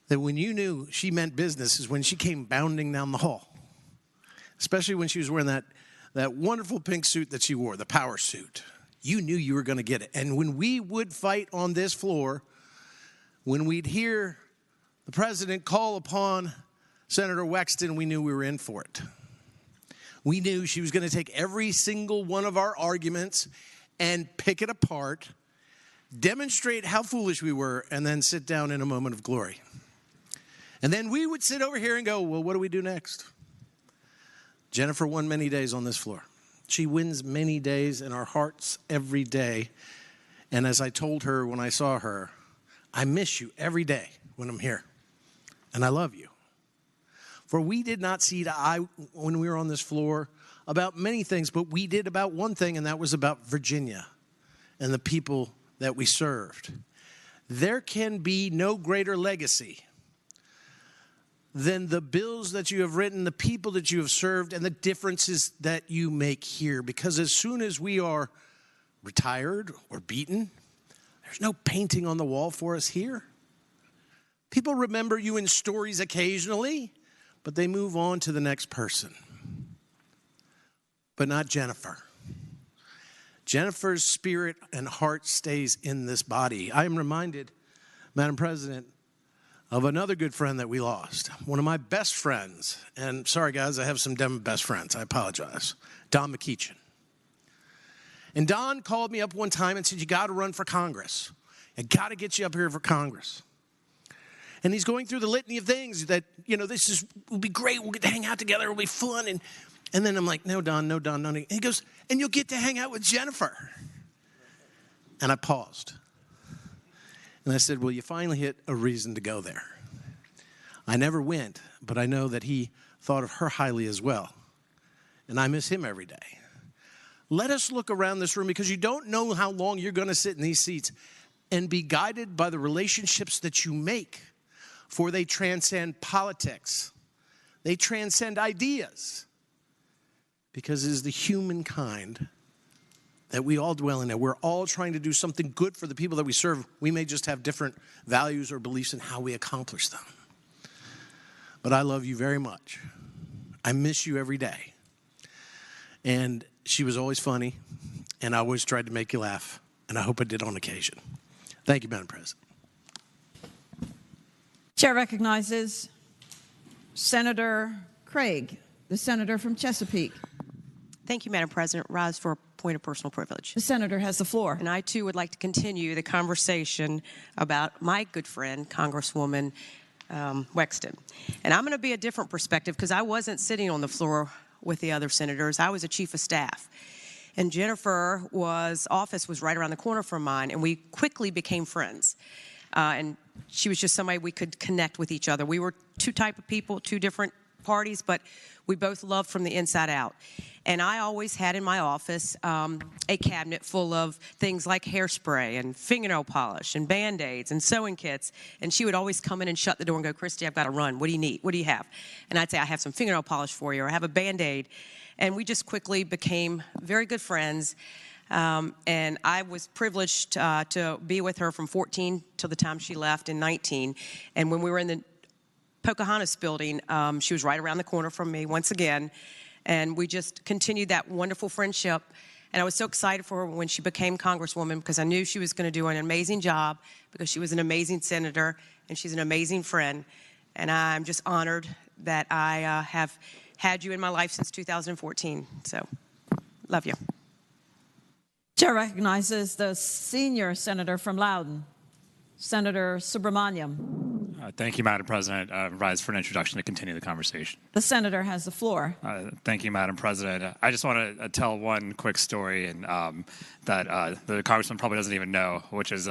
Speaker 19: that when you knew she meant business is when she came bounding down the hall, especially when she was wearing that wonderful pink suit that she wore, the power suit. You knew you were going to get it. And when we would fight on this floor, when we'd hear the president call upon Senator Wexton, we knew we were in for it. We knew she was going to take every single one of our arguments and pick it apart, demonstrate how foolish we were, and then sit down in a moment of glory. And then we would sit over here and go, well, what do we do next? Jennifer won many days on this floor. She wins many days in our hearts every day. And as I told her when I saw her, I miss you every day when I'm here. And I love you. For we did not see eye to eye when we were on this floor about many things, but we did about one thing, and that was about Virginia and the people that we served. There can be no greater legacy than the bills that you have written, the people that you have served, and the differences that you make here. Because as soon as we are retired or beaten, There's no painting on the wall for us here. People remember you in stories occasionally, but they move on to the next person. But not Jennifer. Jennifer's spirit and heart stays in this body. I am reminded, Madam President, of another good friend that we lost. One of my best friends, and sorry guys, I have some dumb best friends, I apologize, Don McEachin. And Don called me up one time and said, you got to run for Congress. I got to get you up here for Congress. And he's going through the litany of things that, will be great. We'll get to hang out together. It'll be fun. And then I'm like, no, Don. And he goes, and you'll get to hang out with Jennifer. And I paused. And I said, well, you finally hit a reason to go there. I never went, but I know that he thought of her highly as well. And I miss him every day. Let us look around this room, because you don't know how long you're going to sit in these seats, and be guided by the relationships that you make, for they transcend politics. They transcend ideas, because it is the humankind that we all dwell in, and we're all trying to do something good for the people that we serve. We may just have different values or beliefs in how we accomplish them. But I love you very much. I miss you every day. And she was always funny, and I always tried to make you laugh, and I hope I did on occasion. Thank you, Madam President.
Speaker 1: Chair recognizes Senator Craig, the senator from Chesapeake.
Speaker 20: Thank you, Madam President. Rise for a point of personal privilege.
Speaker 1: The senator has the floor.
Speaker 20: And I, too, would like to continue the conversation about my good friend, Congresswoman Wexton. And I'm going to be a different perspective, because I wasn't sitting on the floor with the other senators. I was a chief of staff. And Jennifer's office was right around the corner from mine, and we quickly became friends. And she was just somebody we could connect with each other. We were two type of people, two different parties, but we both loved from the inside out. And I always had in my office a cabinet full of things like hairspray and fingernail polish and Band-Aids and sewing kits. And she would always come in and shut the door and go, Christy, I've got to run. What do you need? What do you have? And I'd say, I have some fingernail polish for you, or I have a Band-Aid. And we just quickly became very good friends. And I was privileged to be with her from 14 till the time she left in 19. And when we were in the Pocahontas building, she was right around the corner from me once again. And we just continued that wonderful friendship. And I was so excited for her when she became Congresswoman, because I knew she was going to do an amazing job, because she was an amazing senator and she's an amazing friend. And I'm just honored that I have had you in my life since 2014. So, love you.
Speaker 1: Chair recognizes the senior senator from Loudoun, Senator Subramaniam.
Speaker 21: Thank you, Madam President. Rise for an introduction to continue the conversation.
Speaker 1: The senator has the floor.
Speaker 21: Thank you, Madam President. I just want to tell one quick story and that the Congressman probably doesn't even know, which is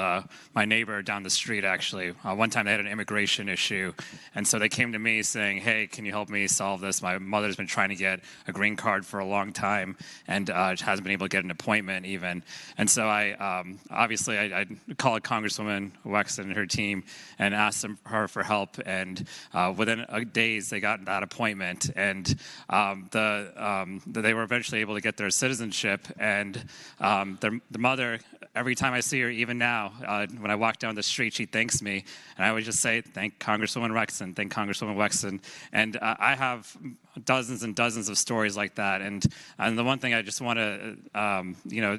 Speaker 21: my neighbor down the street, actually. One time they had an immigration issue, and so they came to me saying, hey, can you help me solve this? My mother's been trying to get a green card for a long time and hasn't been able to get an appointment even. And so I called Congresswoman Wexton and her team and asked her for help, and within days they got that appointment, and they were eventually able to get their citizenship. And the mother, every time I see her, even now, when I walk down the street, she thanks me, and I always just say, thank Congresswoman Wexton, thank Congresswoman Wexton. And I have dozens and dozens of stories like that. And the one thing I just want to,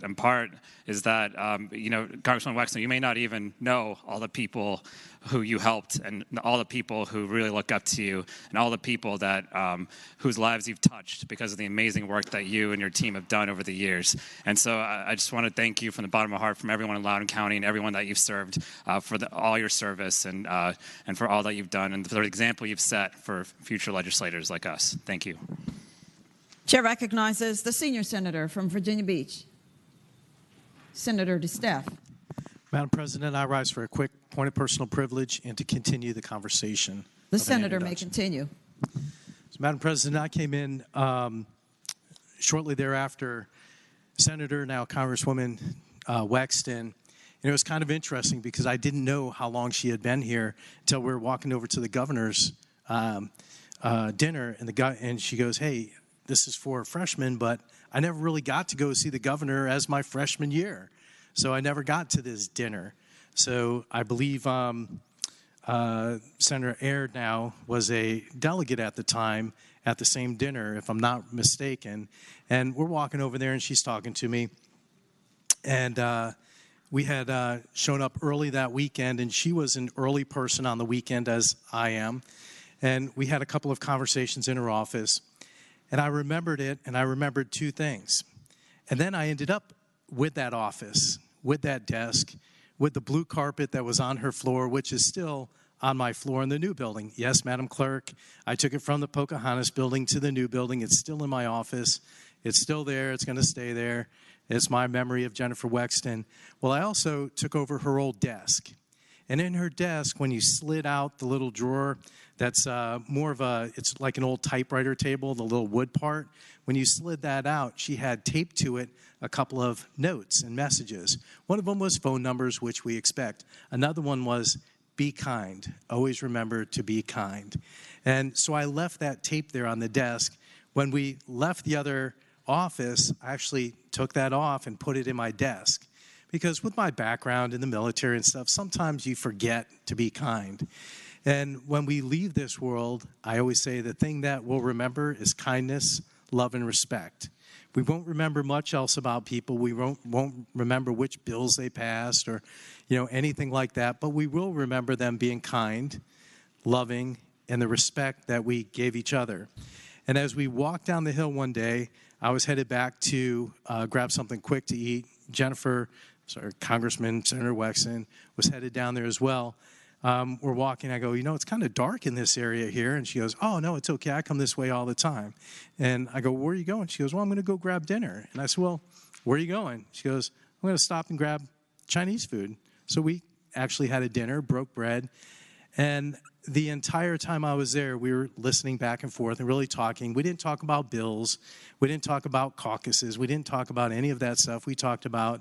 Speaker 21: impart is that, Congresswoman Wexton, you may not even know all the people who you helped, and all the people who really look up to you, and all the people that whose lives you've touched because of the amazing work that you and your team have done over the years. And so I just want to thank you from the bottom of my heart, from everyone in Loudoun County and everyone that you've served, for all your service and for all that you've done, and for the example you've set for future legislators like us. Thank you.
Speaker 1: Chair recognizes the senior senator from Virginia Beach, Senator DeSteph.
Speaker 22: Madam President, I rise for a quick point of personal privilege and to continue the conversation.
Speaker 1: The senator may continue.
Speaker 22: So, Madam President, I came in shortly thereafter, Senator, now Congresswoman Wexton, and it was kind of interesting because I didn't know how long she had been here until we were walking over to the governor's dinner, and she goes, hey, this is for freshmen, but I never really got to go see the governor as my freshman year. So I never got to this dinner. So I believe Senator Aird now was a delegate at the time at the same dinner, if I'm not mistaken. And we're walking over there, and she's talking to me. And we had shown up early that weekend, and she was an early person on the weekend, as I am. And we had a couple of conversations in her office. And I remembered it, and I remembered two things. And then I ended up with that office, with that desk, with the blue carpet that was on her floor, which is still on my floor in the new building. Yes, Madam Clerk, I took it from the Pocahontas building to the new building. It's still in my office. It's still there. It's going to stay there. It's my memory of Jennifer Wexton. Well, I also took over her old desk. And in her desk, when you slid out the little drawer, that's more of a, it's like an old typewriter table, the little wood part. When you slid that out, she had taped to it a couple of notes and messages. One of them was phone numbers, which we expect. Another one was, be kind. Always remember to be kind. And so I left that tape there on the desk. When we left the other office, I actually took that off and put it in my desk. Because with my background in the military and stuff, sometimes you forget to be kind. And when we leave this world, I always say the thing that we'll remember is kindness, love, and respect. We won't remember much else about people. We won't remember which bills they passed or, anything like that. But we will remember them being kind, loving, and the respect that we gave each other. And as we walked down the hill one day, I was headed back to grab something quick to eat. Congressman Senator Wexton was headed down there as well. We're walking. I go, it's kind of dark in this area here. And she goes, oh, no, it's okay. I come this way all the time. And I go, where are you going? She goes, well, I'm going to go grab dinner. And I said, well, where are you going? She goes, I'm going to stop and grab Chinese food. So we actually had a dinner, broke bread. And the entire time I was there, we were listening back and forth and really talking. We didn't talk about bills. We didn't talk about caucuses. We didn't talk about any of that stuff. We talked about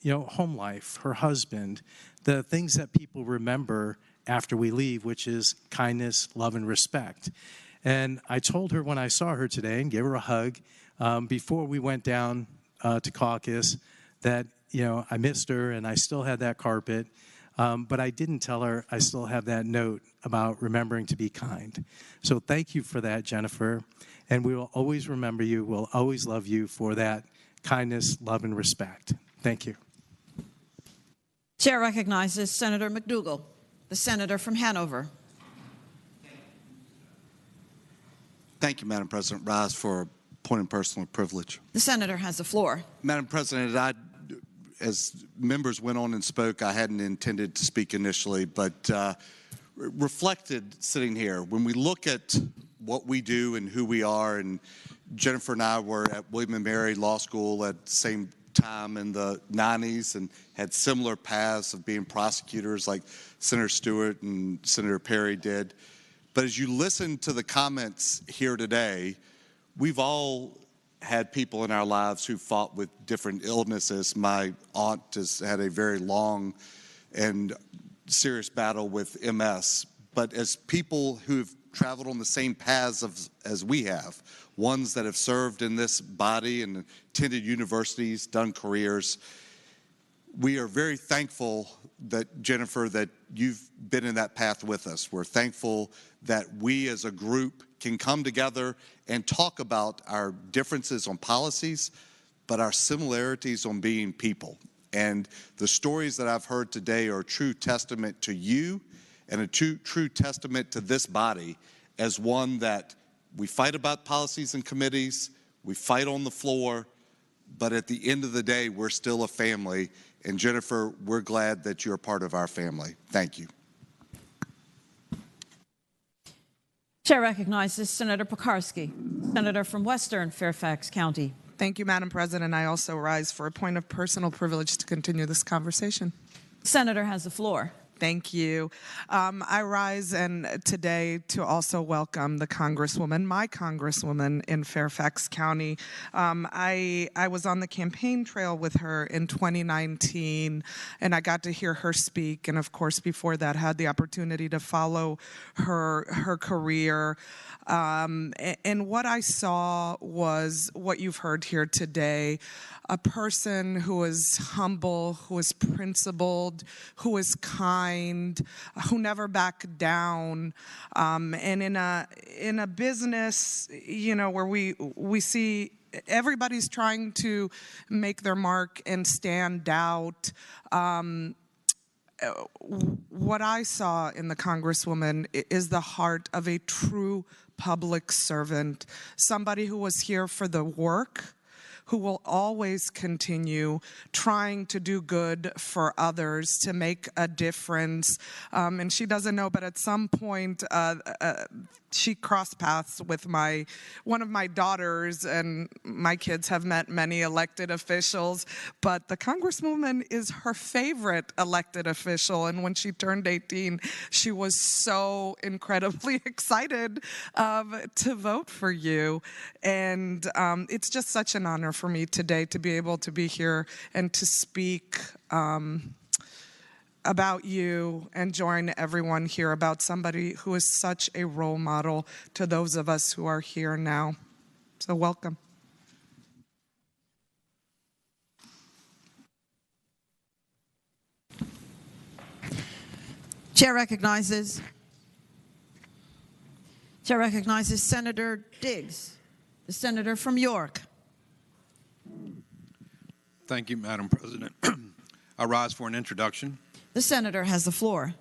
Speaker 22: home life, her husband, the things that people remember after we leave, which is kindness, love, and respect. And I told her when I saw her today and gave her a hug before we went down to caucus that, I missed her and I still had that carpet. But I didn't tell her I still have that note about remembering to be kind. So thank you for that, Jennifer. And we will always remember you. We'll always love you for that kindness, love, and respect. Thank you.
Speaker 1: Chair recognizes Senator McDougall, the senator from Hanover.
Speaker 2: Thank you, Madam President. Rise for a point of personal privilege.
Speaker 1: The senator has the floor.
Speaker 2: Madam President, as members went on and spoke, I hadn't intended to speak initially, but reflected sitting here. When we look at what we do and who we are, and Jennifer and I were at William & Mary Law School at the same time in the 90s and had similar paths of being prosecutors like Senator Stewart and Senator Perry did. But as you listen to the comments here today, we've all had people in our lives who fought with different illnesses. My aunt has had a very long and serious battle with MS. But as people who've traveled on the same paths as we have, ones that have served in this body and attended universities, done careers, we are very thankful that, Jennifer, that you've been in that path with us. We're thankful that we as a group can come together and talk about our differences on policies, but our similarities on being people. And the stories that I've heard today are a true testament to you and a true testament to this body as one that we fight about policies and committees, we fight on the floor, but at the end of the day, we're still a family. And Jennifer, we're glad that you're a part of our family. Thank you.
Speaker 1: Chair recognizes Senator Pekarsky, senator from Western Fairfax County.
Speaker 3: Thank you, Madam President. I also rise for a point of personal privilege to continue this conversation.
Speaker 1: Senator has the floor.
Speaker 3: Thank you. I rise today to also welcome the Congresswoman, my Congresswoman in Fairfax County. I was on the campaign trail with her in 2019, and I got to hear her speak. And of course, before that, had the opportunity to follow her career. And what I saw was what you've heard here today, a person who is humble, who is principled, who is kind, who never backed down. And in a business, where we see everybody's trying to make their mark and stand out. What I saw in the Congresswoman is the heart of a true public servant, somebody who was here for the work, who will always continue trying to do good for others, to make a difference. And she doesn't know, but at some point, she crossed paths with one of my daughters, and my kids have met many elected officials, but the Congresswoman is her favorite elected official. And when she turned 18, she was so incredibly excited to vote for you. And it's just such an honor for me today to be able to be here and to speak about you and join everyone here about somebody who is such a role model to those of us who are here now. So welcome.
Speaker 1: Chair recognizes Senator Diggs, the senator from York.
Speaker 4: Thank you, Madam President. I rise for an introduction.
Speaker 1: The senator has the floor.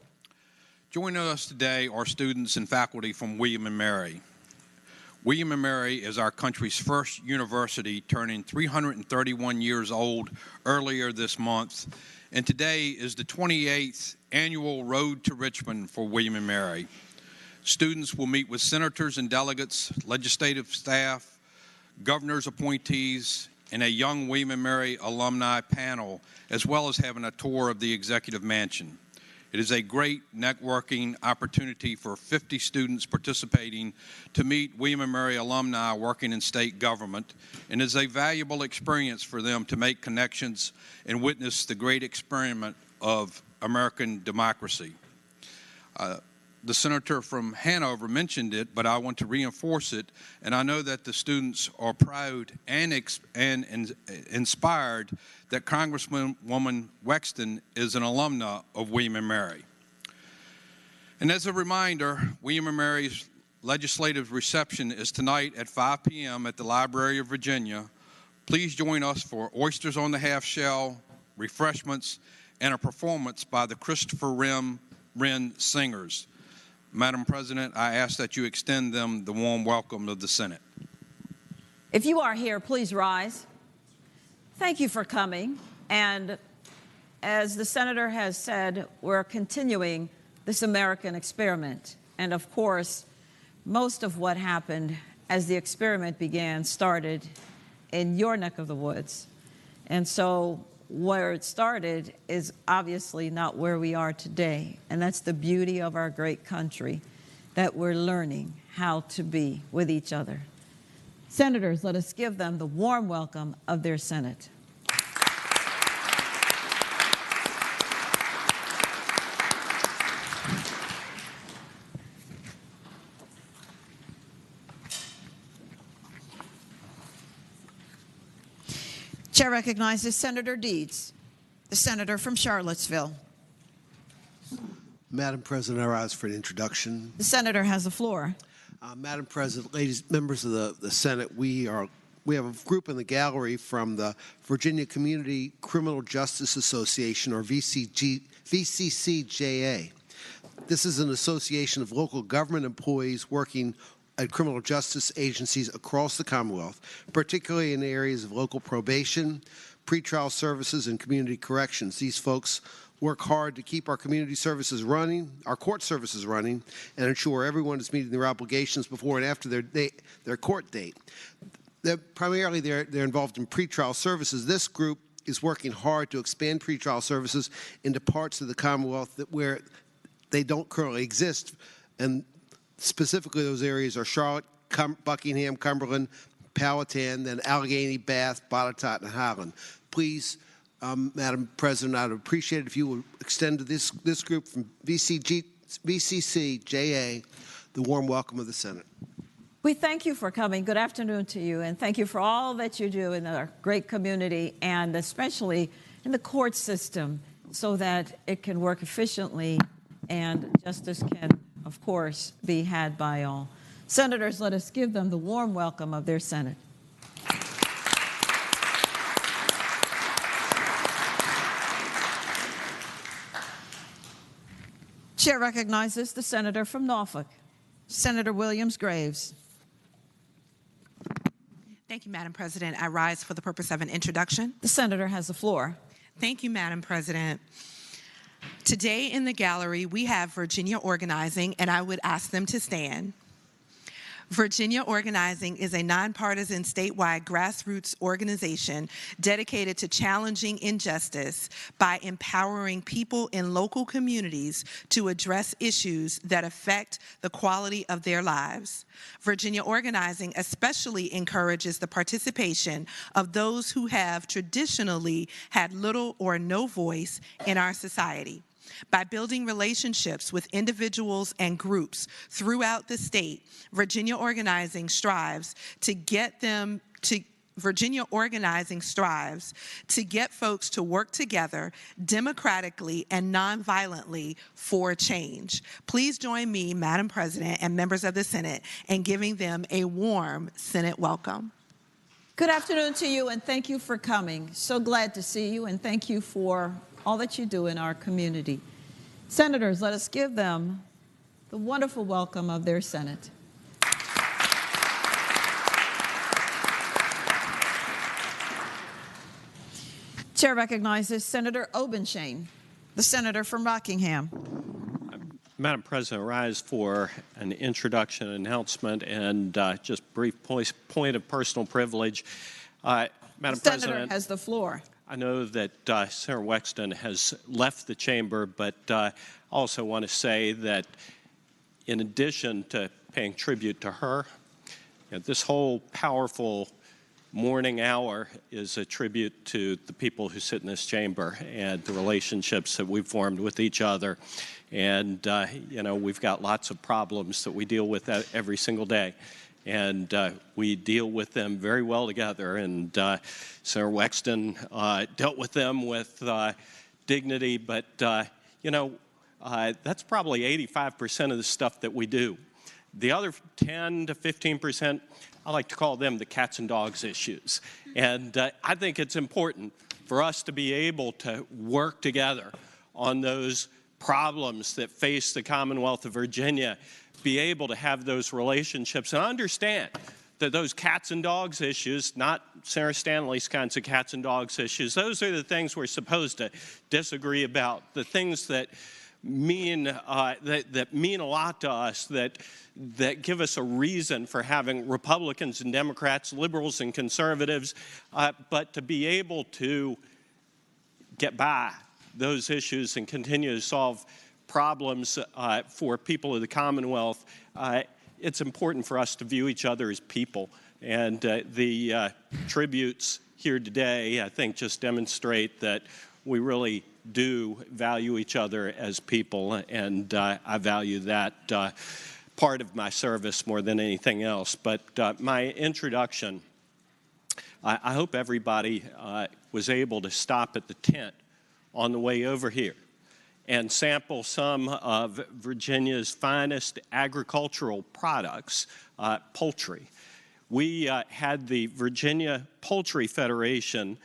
Speaker 4: Joining us today are students and faculty from William & Mary. William & Mary is our country's first university, turning 331 years old earlier this month, and today is the 28th annual Road to Richmond for William & Mary. Students will meet with senators and delegates, legislative staff, governor's appointees, and a young William & Mary alumni panel, as well as having a tour of the Executive Mansion. It is a great networking opportunity for 50 students participating to meet William & Mary alumni working in state government, and is a valuable experience for them to make connections and witness the great experiment of American democracy. The senator from Hanover mentioned it, but I want to reinforce it, and I know that the students are proud and inspired that Congresswoman Wexton is an alumna of William & Mary. And as a reminder, William & Mary's legislative reception is tonight at 5 p.m. at the Library of Virginia. Please join us for oysters on the half shell, refreshments, and a performance by the Christopher Wren Singers. Madam President, I ask that you extend them the warm welcome of the Senate.
Speaker 1: If you are here, please rise. Thank you for coming. And as the senator has said, we're continuing this American experiment. And of course, most of what happened as the experiment began started in your neck of the woods. And so where it started is obviously not where we are today. And that's the beauty of our great country, that we're learning how to be with each other. Senators, let us give them the warm welcome of their Senate. Chair recognizes Senator Deeds, the senator from Charlottesville.
Speaker 23: Madam President, I rise for an introduction.
Speaker 1: The senator has the floor.
Speaker 23: Madam President, ladies, members of the Senate, we have a group in the gallery from the Virginia Community Criminal Justice Association, or VCCJA. This is an association of local government employees working at criminal justice agencies across the Commonwealth, particularly in areas of local probation, pretrial services, and community corrections. These folks work hard to keep our community services running, our court services running, and ensure everyone is meeting their obligations before and after their court date. Primarily, they're involved in pretrial services. This group is working hard to expand pretrial services into parts of the Commonwealth where they don't currently exist, and specifically those areas are Charlotte, Buckingham, Cumberland, Powhatan, then Allegheny, Bath, Botetourt, and Highland. Please, Madam President, I would appreciate it if you would extend to this group from VCCJA the warm welcome of the Senate.
Speaker 1: We thank you for coming. Good afternoon to you, and thank you for all that you do in our great community, and especially in the court system, so that it can work efficiently and justice can, of course, be had by all. Senators, let us give them the warm welcome of their Senate. Chair recognizes the senator from Norfolk, Senator Williams-Graves.
Speaker 5: Thank you, Madam President. I rise for the purpose of an introduction.
Speaker 1: The senator has the floor.
Speaker 5: Thank you, Madam President. Today in the gallery, we have Virginia Organizing, and I would ask them to stand. Virginia Organizing is a nonpartisan statewide grassroots organization dedicated to challenging injustice by empowering people in local communities to address issues that affect the quality of their lives. Virginia Organizing especially encourages the participation of those who have traditionally had little or no voice in our society. By building relationships with individuals and groups throughout the state, Virginia Organizing strives to get folks to work together democratically and nonviolently for change. Please join me, Madam President, and members of the Senate in giving them a warm Senate welcome.
Speaker 1: Good afternoon to you, and thank you for coming. So glad to see you, and thank you for all that you do in our community. Senators, let us give them the wonderful welcome of their Senate. Chair recognizes Senator Obenshain, the senator from Rockingham.
Speaker 7: Madam President, I rise for an introduction announcement and just brief point of personal privilege. Madam
Speaker 1: The senator
Speaker 7: President,
Speaker 1: has the floor.
Speaker 7: I know that Senator Wexton has left the chamber, but I also want to say that in addition to paying tribute to her, this whole powerful morning hour is a tribute to the people who sit in this chamber and the relationships that we've formed with each other. And, we've got lots of problems that we deal with every single day. And we deal with them very well together. And Senator Wexton dealt with them with dignity, but, that's probably 85% of the stuff that we do. The other 10 to 15%, I like to call them the cats and dogs issues. And I think it's important for us to be able to work together on those problems that face the Commonwealth of Virginia, be able to have those relationships and understand that those cats and dogs issues, not Senator Stanley's kinds of cats and dogs issues, those are the things we're supposed to disagree about, the things that mean that mean a lot to us, that give us a reason for having Republicans and Democrats, liberals and conservatives, but to be able to get by those issues and continue to solve problems for people of the Commonwealth, it's important for us to view each other as people. And the tributes here today, I think, just demonstrate that we really do value each other as people, and I value that part of my service more than anything else. But my introduction, I hope everybody was able to stop at the tent on the way over here and sample some of Virginia's finest agricultural products, poultry. We had the Virginia Poultry Federation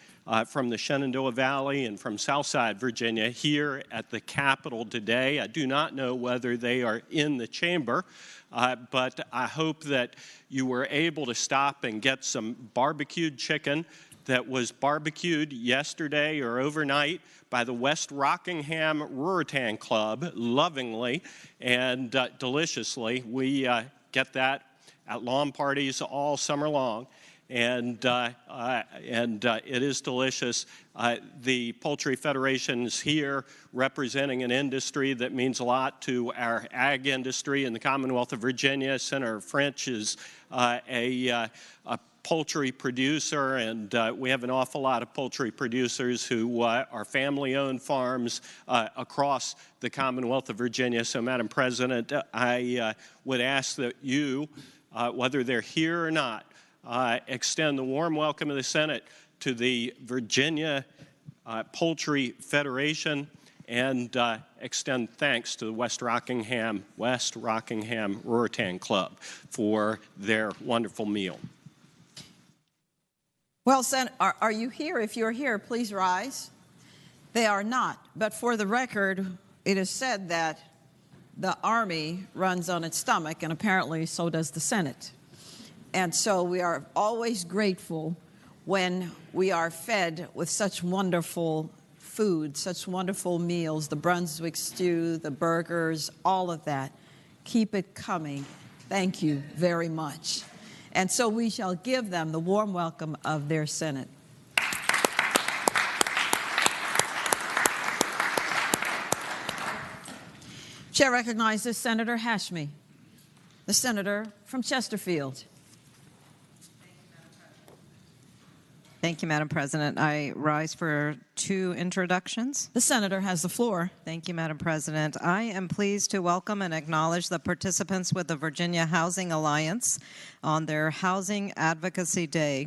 Speaker 7: from the Shenandoah Valley and from Southside Virginia here at the Capitol today. I do not know whether they are in the chamber, but I hope that you were able to stop and get some barbecued chicken that was barbecued yesterday or overnight by the West Rockingham Ruritan Club, lovingly and deliciously. We get that at lawn parties all summer long. and it is delicious. The Poultry Federation is here representing an industry that means a lot to our ag industry in the Commonwealth of Virginia. Senator French is a poultry producer, and we have an awful lot of poultry producers who are family-owned farms across the Commonwealth of Virginia. So, Madam President, I would ask that you, whether they're here or not, extend the warm welcome of the Senate to the Virginia Poultry Federation, and extend thanks to the West Rockingham Ruritan Club for their wonderful meal.
Speaker 1: Well, Sen, are you here? If you're here, please rise. They are not. But for the record, it is said that the Army runs on its stomach, and apparently so does the Senate. And so we are always grateful when we are fed with such wonderful food, such wonderful meals, the Brunswick stew, the burgers, all of that. Keep it coming. Thank you very much. And so we shall give them the warm welcome of their Senate. Chair recognizes Senator Hashmi, the senator from Chesterfield.
Speaker 16: Thank you, Madam President. I rise for 2 introductions.
Speaker 1: The senator has the floor.
Speaker 16: Thank you, Madam President. I am pleased to welcome and acknowledge the participants with the Virginia Housing Alliance on their Housing Advocacy Day.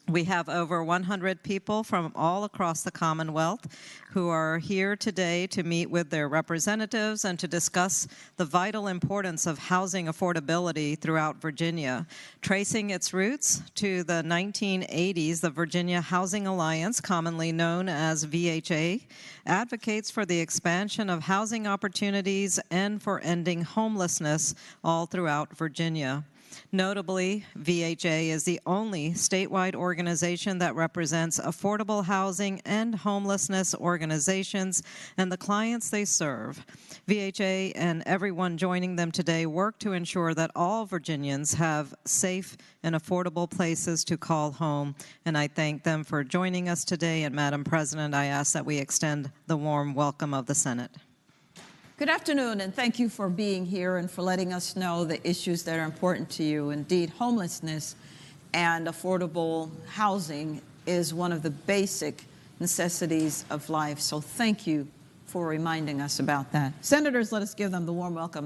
Speaker 16: We have over 100 people from all across the Commonwealth who are here today to meet with their representatives and to discuss the vital importance of housing affordability throughout Virginia. Tracing its roots to the 1980s, the Virginia Housing Alliance, commonly known as VHA, advocates for the expansion of housing opportunities and for ending homelessness all throughout Virginia. Notably, VHA is the only statewide organization that represents affordable housing and homelessness organizations and the clients they serve. VHA and everyone joining them today work to ensure that all Virginians have safe and affordable places to call home, and I thank them for joining us today. And Madam President, I ask that we extend the warm welcome of the Senate.
Speaker 1: Good afternoon, and thank you for being here and for letting us know the issues that are important to you. Indeed, homelessness and affordable housing is one of the basic necessities of life, so thank you for reminding us about that. Senators, let us give them the warm welcome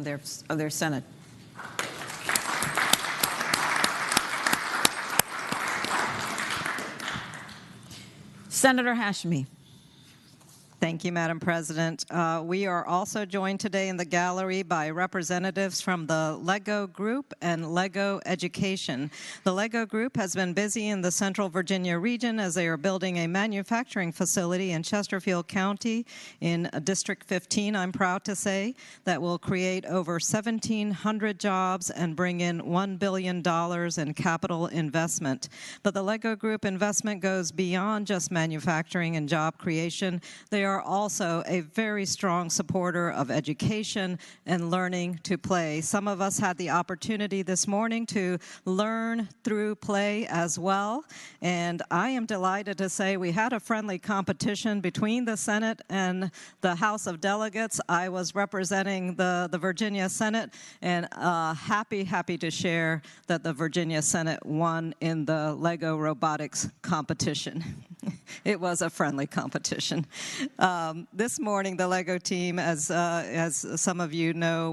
Speaker 1: of their Senate. Senator Hashmi.
Speaker 16: Thank you, Madam President. We are also joined today in the gallery by representatives from the LEGO Group and LEGO Education. The LEGO Group has been busy in the Central Virginia region as they are building a manufacturing facility in Chesterfield County in District 15, I'm proud to say, that will create over 1,700 jobs and bring in $1 billion in capital investment. But the LEGO Group investment goes beyond just manufacturing and job creation. They are also a very strong supporter of education and learning to play. Some of us had the opportunity this morning to learn through play as well, and I am delighted to say we had a friendly competition between the Senate and the House of Delegates. I was representing the Virginia Senate, and happy to share that the Virginia Senate won in the Lego robotics competition. It was a friendly competition. This morning, the LEGO team, as some of you know,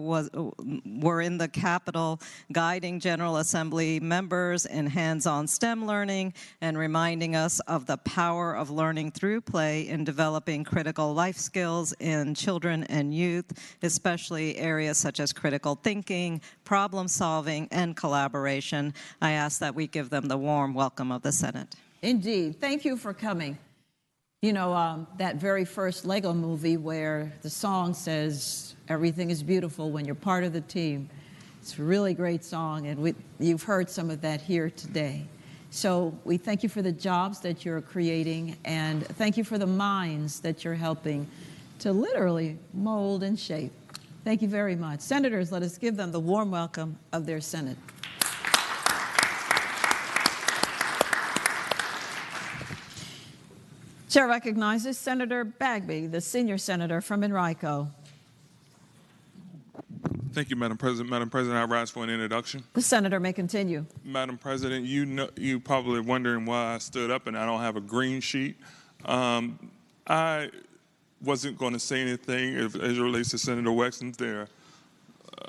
Speaker 16: were in the Capitol guiding General Assembly members in hands-on STEM learning and reminding us of the power of learning through play in developing critical life skills in children and youth, especially areas such as critical thinking, problem solving, and collaboration. I ask that we give them the warm welcome of the Senate.
Speaker 1: Indeed. Thank you for coming. You know, that very first Lego movie where the song says, everything is beautiful when you're part of the team. It's a really great song, and you've heard some of that here today. So we thank you for the jobs that you're creating, and thank you for the minds that you're helping to literally mold and shape. Thank you very much. Senators, let us give them the warm welcome of their Senate. Chair recognizes Senator Bagby, the senior senator from Enrico.
Speaker 6: Thank you, Madam President. Madam President, I rise for an introduction.
Speaker 1: The senator may continue.
Speaker 6: Madam President, you probably wondering why I stood up and I don't have a green sheet. I wasn't going to say anything as it relates to Senator Wexton. There are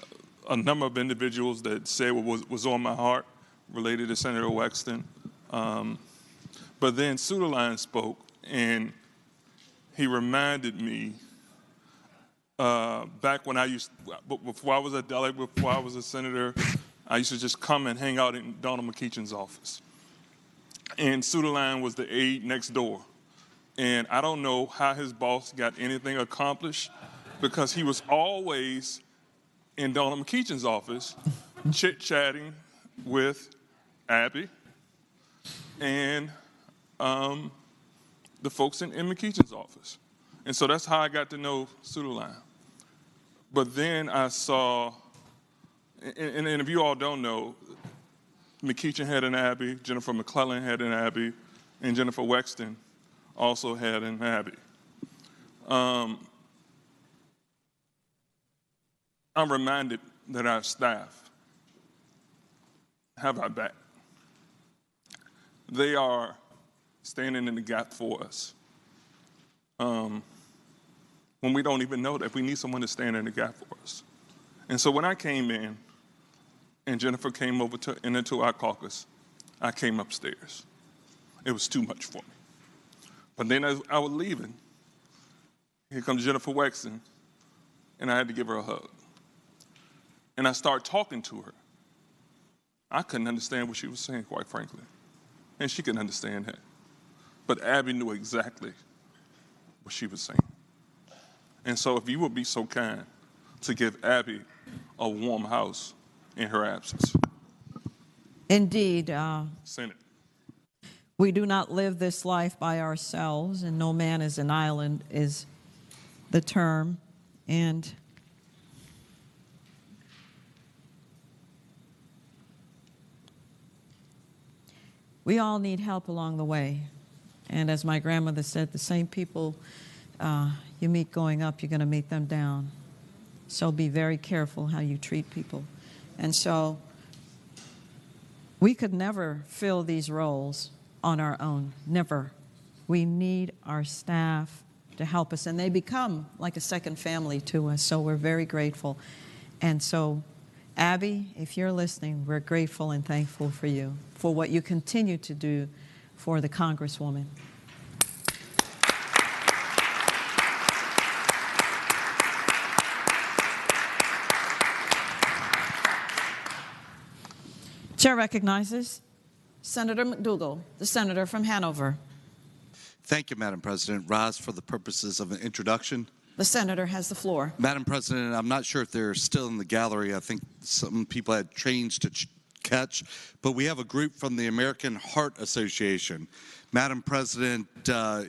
Speaker 6: a number of individuals that said what was on my heart related to Senator Wexton. But then Suderline spoke, and he reminded me back when before I was a delegate, before I was a senator, I used to just come and hang out in Donald McEachin's office. And Suderline was the aide next door. And I don't know how his boss got anything accomplished, because he was always in Donald McEachin's office chit-chatting with Abby and the folks in McEachin's office. And so that's how I got to know Suderline. But then I saw, and if you all don't know, McEachin had an Abby, Jennifer McClellan had an Abby, and Jennifer Wexton also had an Abby. I'm reminded that our staff have our back. They are standing in the gap for us. When we don't even know that we need someone to stand in the gap for us. And so when I came in and Jennifer came over into our caucus, I came upstairs. It was too much for me. But then as I was leaving, here comes Jennifer Wexton, and I had to give her a hug. And I started talking to her. I couldn't understand what she was saying, quite frankly. And she couldn't understand that. But Abby knew exactly what she was saying. And so if you would be so kind to give Abby a warm house in her absence.
Speaker 1: Indeed.
Speaker 6: Senate.
Speaker 1: We do not live this life by ourselves, and no man is an island is the term. And we all need help along the way. And as my grandmother said, the same people you meet going up, you're going to meet them down. So be very careful how you treat people. And so we could never fill these roles on our own, never. We need our staff to help us, and they become like a second family to us, so we're very grateful. And so, Abby, if you're listening, we're grateful and thankful for you, for what you continue to do for the Congresswoman. Chair recognizes Senator McDougall, the senator from Hanover.
Speaker 2: Thank you, Madam President. Rise for the purposes of an introduction.
Speaker 1: The senator has the floor.
Speaker 2: Madam President, I'm not sure if they're still in the gallery. I think some people had trains to catch, but we have a group from the American Heart Association. Madam President,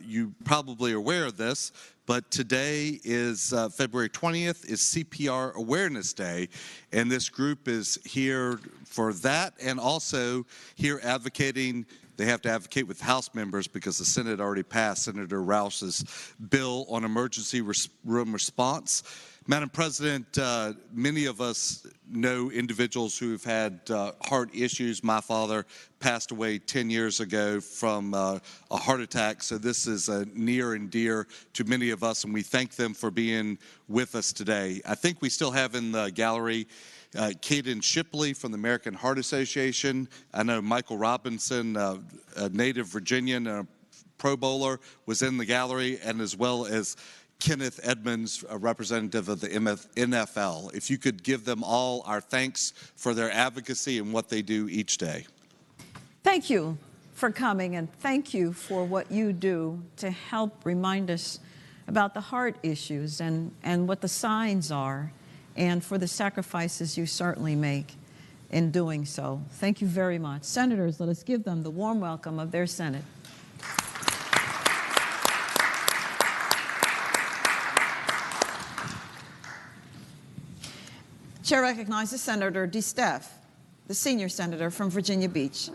Speaker 2: you probably are aware of this, but today is February 20th is CPR Awareness Day, and this group is here for that and also here advocating. They have to advocate with House members because the Senate already passed Senator Rouse's bill on emergency room response. Madam President, many of us know individuals who have had heart issues. My father passed away 10 years ago from a heart attack, so this is near and dear to many of us, and we thank them for being with us today. I think we still have in the gallery Caden Shipley from the American Heart Association. I know Michael Robinson, a native Virginian and a Pro Bowler, was in the gallery, and as well as Kenneth Edmonds, a representative of the NFL. If you could give them all our thanks for their advocacy and what they do each day.
Speaker 1: Thank you for coming, and thank you for what you do to help remind us about the heart issues and what the signs are, and for the sacrifices you certainly make in doing so. Thank you very much. Senators, let us give them the warm welcome of their Senate. Chair recognizes Senator DeSteph, the senior senator from Virginia Beach.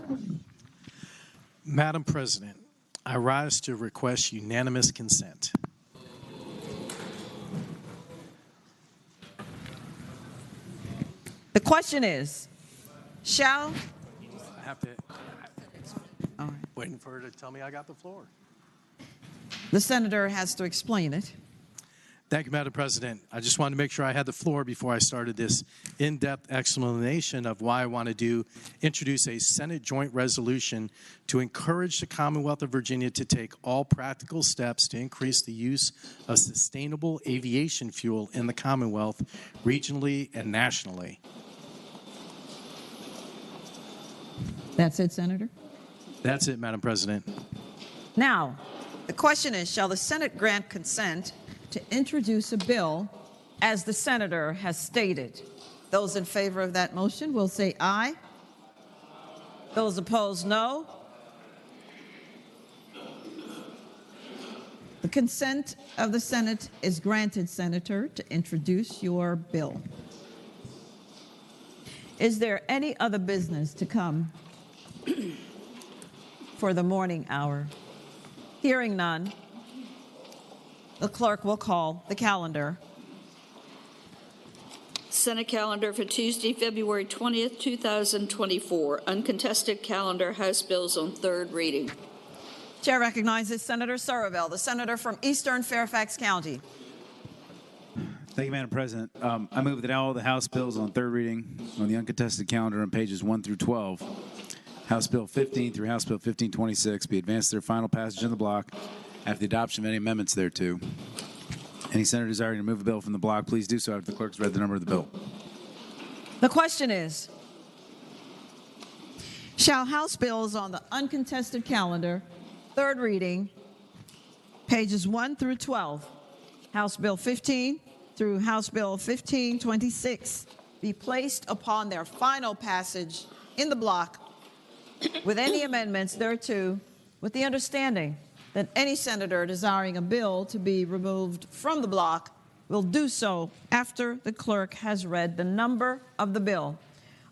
Speaker 22: Madam President, I rise to request unanimous consent.
Speaker 1: The question is, shall...
Speaker 22: I have to... Waiting for her to tell me I got the floor.
Speaker 1: The senator has to explain it.
Speaker 22: Thank you, Madam President. I just wanted to make sure I had the floor before I started this in-depth explanation of why I want to introduce a Senate joint resolution to encourage the Commonwealth of Virginia to take all practical steps to increase the use of sustainable aviation fuel in the Commonwealth, regionally and nationally.
Speaker 1: That's it, Senator?
Speaker 22: That's it, Madam President.
Speaker 1: Now, the question is, shall the Senate grant consent to introduce a bill as the senator has stated? Those in favor of that motion will say aye. Those opposed, no. The consent of the Senate is granted, Senator, to introduce your bill. Is there any other business to come for the morning hour? Hearing none, the clerk will call the calendar.
Speaker 8: Senate calendar for Tuesday, February 20th, 2024. Uncontested calendar, House bills on third reading.
Speaker 1: Chair recognizes Senator Surreville, the senator from Eastern Fairfax County.
Speaker 9: Thank you, Madam President. I move that all the House bills on third reading on the uncontested calendar on pages 1 through 12, House Bill 15 through House Bill 1526, be advanced to their final passage in the block after the adoption of any amendments thereto. Any senator desiring to move a bill from the block, please do so after the clerk's read the number of the bill.
Speaker 1: The question is, shall House bills on the uncontested calendar, third reading, pages 1 through 12, House Bill 15 through House Bill 1526, be placed upon their final passage in the block with any amendments thereto, with the understanding that any senator desiring a bill to be removed from the block will do so after the clerk has read the number of the bill.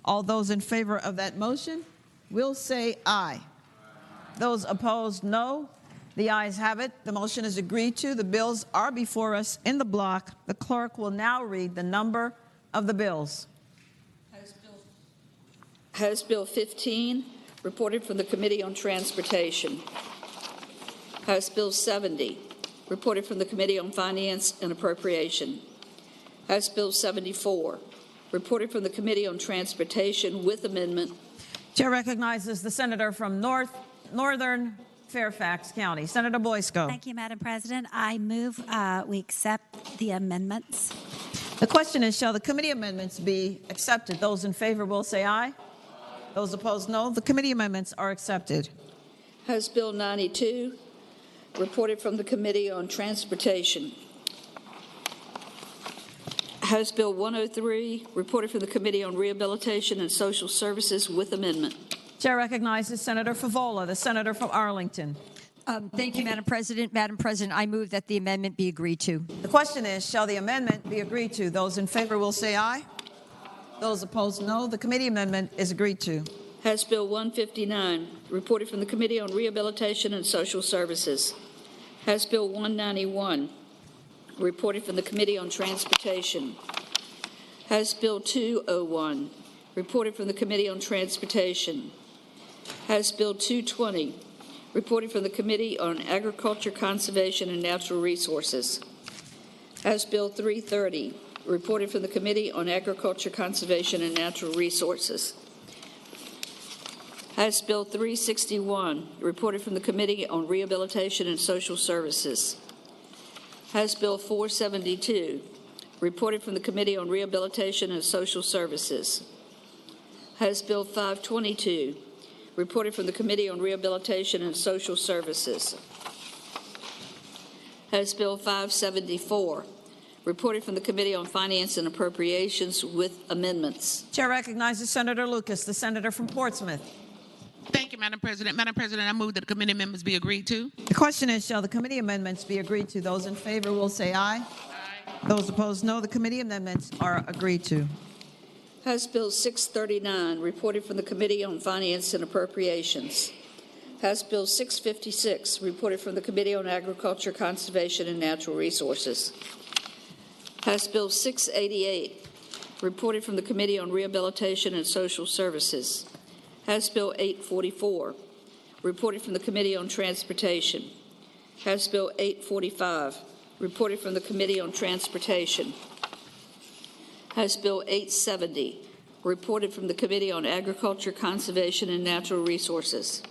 Speaker 1: All those in favor of that motion will say aye. Those opposed, no. The ayes have it. The motion is agreed to. The bills are before us in the block. The clerk will now read the number of the bills.
Speaker 8: House Bill 15, reported from the Committee on Transportation. House Bill 70, reported from the Committee on Finance and Appropriation. House Bill 74, reported from the Committee on Transportation with amendment.
Speaker 1: Chair recognizes the senator from Northern Fairfax County, Senator Boysko.
Speaker 11: Thank you, Madam President. I move we accept the amendments.
Speaker 1: The question is, shall the committee amendments be accepted? Those in favor will say aye. Those opposed, no. The committee amendments are accepted.
Speaker 8: House Bill 92, reported from the Committee on Transportation. House Bill 103, reported from the Committee on Rehabilitation and Social Services with amendment.
Speaker 1: Chair recognizes Senator Favola, the senator from Arlington.
Speaker 12: Thank you, Madam President. Madam President, I move that the amendment be agreed to.
Speaker 1: The question is, shall the amendment be agreed to? Those in favor will say aye. Those opposed, no. The committee amendment is agreed to.
Speaker 8: House Bill 159, reported from the Committee on Rehabilitation and Social Services. House Bill 191, reported from the Committee on Transportation. House Bill 201, reported from the Committee on Transportation. House Bill 220, reported from the Committee on Agriculture, Conservation, and Natural Resources. House Bill 330, reported from the Committee on Agriculture, Conservation, and Natural Resources. House Bill 361, reported from the Committee on Rehabilitation and Social Services. House Bill 472, reported from the Committee on Rehabilitation and Social Services. House Bill 522, reported from the Committee on Rehabilitation and Social Services. House Bill 574, reported from the Committee on Finance and Appropriations with amendments.
Speaker 1: Chair recognizes Senator Lucas, the senator from Portsmouth.
Speaker 10: Thank you, Madam President. Madam President, I move that the committee amendments be agreed to.
Speaker 1: The question is, shall the committee amendments be agreed to? Those in favor will say aye. Those opposed, no. The committee amendments are agreed to.
Speaker 8: House Bill 639, reported from the Committee on Finance and Appropriations. House Bill 656, reported from the Committee on Agriculture, Conservation, and Natural Resources. House Bill 688, reported from the Committee on Rehabilitation and Social Services. House Bill 844, reported from the Committee on Transportation. House Bill 845, reported from the Committee on Transportation. House Bill 870, reported from the Committee on Agriculture, Conservation, and Natural Resources.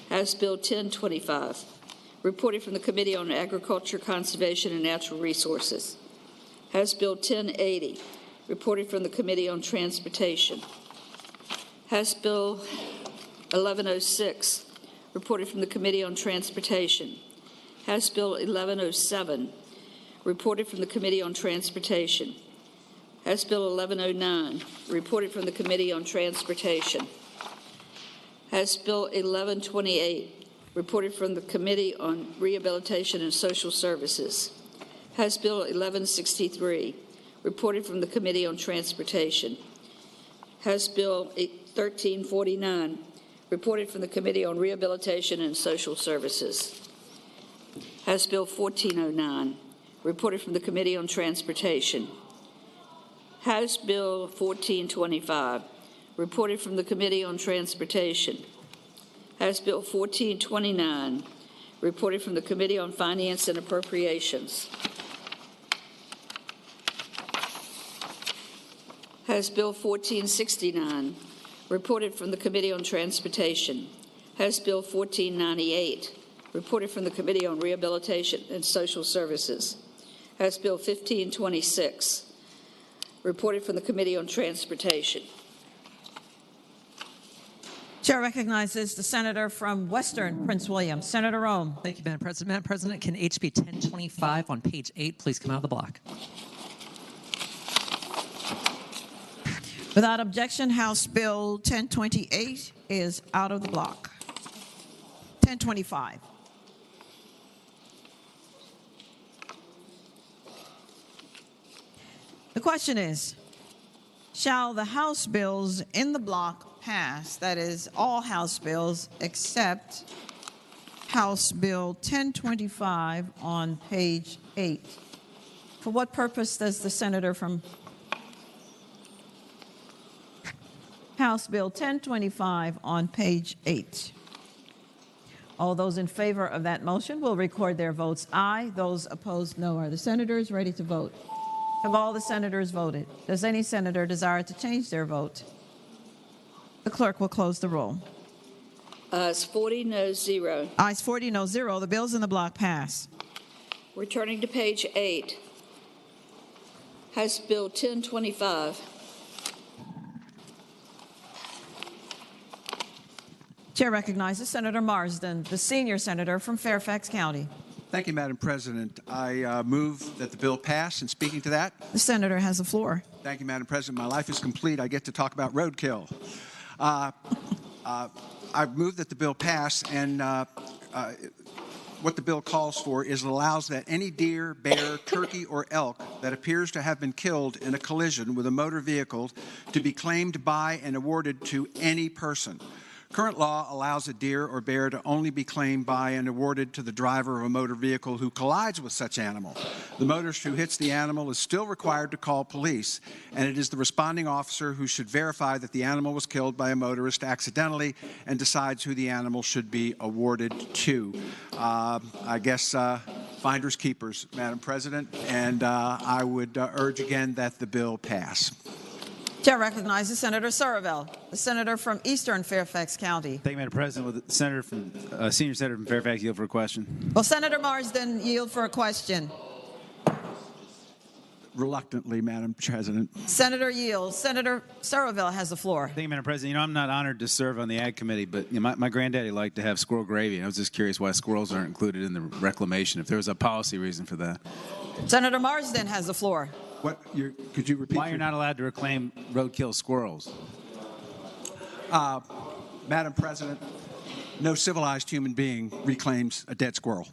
Speaker 8: House Bill 1025, reported from the Committee on Agriculture, Conservation, and Natural Resources. House Bill 1080, reported from the Committee on Transportation. House Bill 1106, reported from the Committee on Transportation. House Bill 1107, reported from the Committee on Transportation. House Bill 1109, reported from the Committee on Transportation. House Bill 1128, reported from the Committee on Rehabilitation and Social Services. House Bill 1163, reported from the Committee on Transportation. House Bill 1349, reported from the Committee on Rehabilitation and Social Services. House Bill 1409, reported from the Committee on Transportation. House Bill 1425, reported from the Committee on Transportation. House Bill 1429, reported from the Committee on Finance and Appropriations. House Bill 1469, reported from the Committee on Transportation. House Bill 1498, reported from the Committee on Rehabilitation and Social Services. House Bill 1526, reported from the Committee on Transportation.
Speaker 1: Chair recognizes the senator from Western Prince William, Senator Rome.
Speaker 13: Thank you, Madam President. Madam President, can HB 1025 on page 8 please come out of the block?
Speaker 1: Without objection, House Bill 1028 is out of the block. 1025. The question is, shall the House bills in the block pass? That is, all House bills except House Bill 1025 on page 8. For what purpose does the senator from House Bill 1025 on page 8? All those in favor of that motion will record their votes aye. Those opposed, no. Are the senators ready to vote? Have all the senators voted? Does any senator desire to change their vote? The clerk will close the roll.
Speaker 8: Ayes 40, no 0.
Speaker 1: Ayes 40, no 0. The bills in the block pass.
Speaker 8: Returning to page 8, House Bill 1025.
Speaker 1: Chair recognizes Senator Marsden, the senior senator from Fairfax County.
Speaker 14: Thank you, Madam President. I move that the bill pass. And speaking to that,
Speaker 1: the senator has the floor.
Speaker 14: Thank you, Madam President. My life is complete. I get to talk about roadkill. I move that the bill pass, and what the bill calls for is it allows that any deer, bear, turkey, or elk that appears to have been killed in a collision with a motor vehicle to be claimed by and awarded to any person. Current law allows a deer or bear to only be claimed by and awarded to the driver of a motor vehicle who collides with such animal. The motorist who hits the animal is still required to call police, and it is the responding officer who should verify that the animal was killed by a motorist accidentally and decides who the animal should be awarded to. I guess finders keepers, Madam President, and I would urge again that the bill pass.
Speaker 1: Chair recognizes Senator Surville, the senator from Eastern Fairfax County.
Speaker 9: Thank you, Madam President. Will the senator from senior senator from Fairfax yield for a question?
Speaker 1: Will Senator Marsden yield for a question?
Speaker 14: Reluctantly, Madam President.
Speaker 1: Senator yields. Senator Surville has the floor.
Speaker 9: Thank you, Madam President. You know, I'm not honored to serve on the Ag Committee, but you know, my granddaddy liked to have squirrel gravy, and I was just curious why squirrels aren't included in the reclamation, if there was a policy reason for that.
Speaker 1: Senator Marsden has the floor.
Speaker 14: Could you repeat?
Speaker 9: Why you're not allowed to reclaim roadkill squirrels?
Speaker 14: Madam President, no civilized human being reclaims a dead squirrel.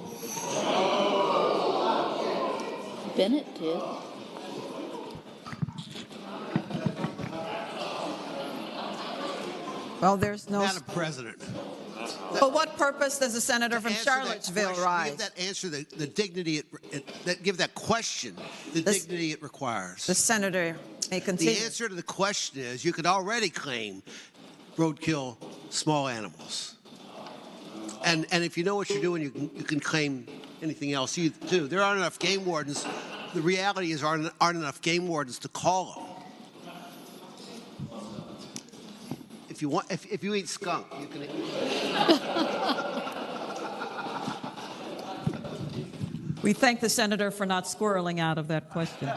Speaker 8: Bennett did.
Speaker 1: Well, there's no...
Speaker 19: Madam President,
Speaker 1: For what purpose does the senator from Charlottesville rise?
Speaker 23: Give that answer the dignity give that question the dignity it requires.
Speaker 1: The senator may continue.
Speaker 23: The answer to the question is you could already claim roadkill small animals. And if you know what you're doing, you can claim anything else too. There aren't enough game wardens. The reality is aren't enough game wardens to call them. If you eat skunk, you can.
Speaker 1: We thank the senator for not squirreling out of that question.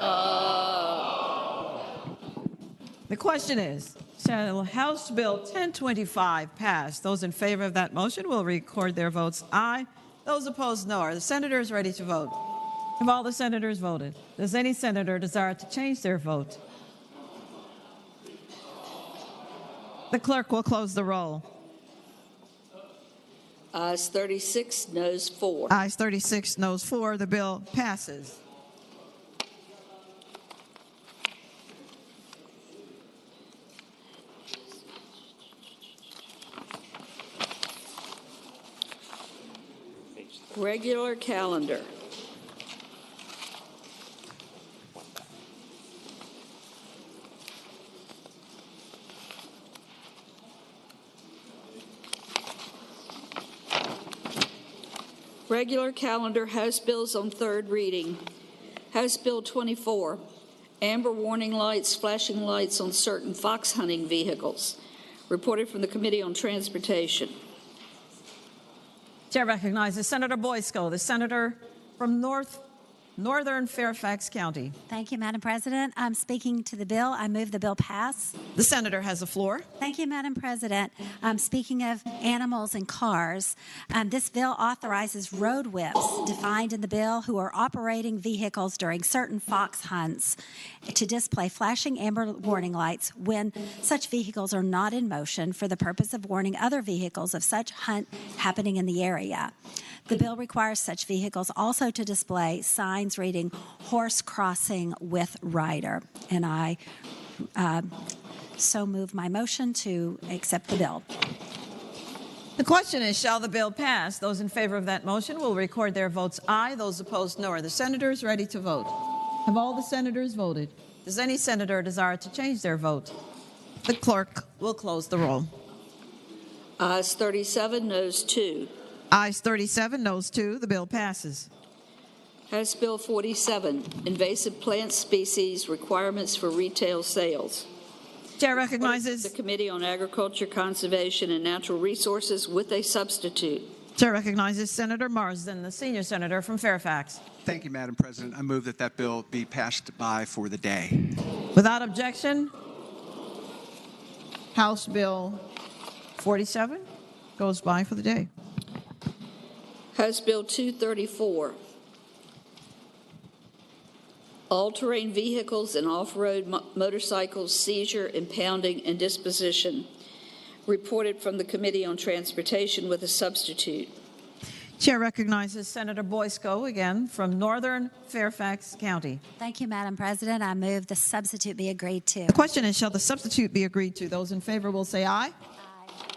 Speaker 1: The question is, shall House Bill 1025 pass? Those in favor of that motion will record their votes aye. Those opposed, no. Are the senators ready to vote? Have all the senators voted? Does any senator desire to change their vote? The clerk will close the roll.
Speaker 8: Ayes 36, noes 4.
Speaker 1: Ayes 36, noes 4. The bill passes.
Speaker 8: Regular calendar. Regular calendar House bills on third reading. House Bill 24, amber warning lights, flashing lights on certain fox hunting vehicles. Reported from the Committee on Transportation.
Speaker 1: Chair recognizes Senator Boysko, the senator from Northern Fairfax County.
Speaker 11: Thank you, Madam President. I'm speaking to the bill. I move the bill pass.
Speaker 1: The senator has the floor.
Speaker 11: Thank you, Madam President. Speaking of animals and cars, this bill authorizes road whips defined in the bill who are operating vehicles during certain fox hunts to display flashing amber warning lights when such vehicles are not in motion for the purpose of warning other vehicles of such hunt happening in the area. The bill requires such vehicles also to display signs reading horse crossing with rider. And I so move my motion to accept the bill.
Speaker 1: The question is, shall the bill pass? Those in favor of that motion will record their votes aye. Those opposed, no. Are the senators ready to vote? Have all the senators voted? Does any senator desire to change their vote? The clerk will close the roll.
Speaker 8: Ayes 37, noes 2.
Speaker 1: Ayes 37, noes 2. The bill passes.
Speaker 8: House Bill 47, invasive plant species requirements for retail sales.
Speaker 1: Chair recognizes
Speaker 8: the Committee on Agriculture, Conservation, and Natural Resources with a substitute.
Speaker 1: Chair recognizes Senator Marsden, the senior senator from Fairfax.
Speaker 14: Thank you, Madam President. I move that that bill be passed by for the day.
Speaker 1: Without objection, House Bill 47 goes by for the day.
Speaker 8: House Bill 234, all-terrain vehicles and off-road motorcycles seizure, impounding, and disposition. Reported from the Committee on Transportation with a substitute.
Speaker 1: Chair recognizes Senator Boysko, again, from Northern Fairfax County.
Speaker 11: Thank you, Madam President. I move the substitute be agreed to.
Speaker 1: The question is, shall the substitute be agreed to? Those in favor will say aye.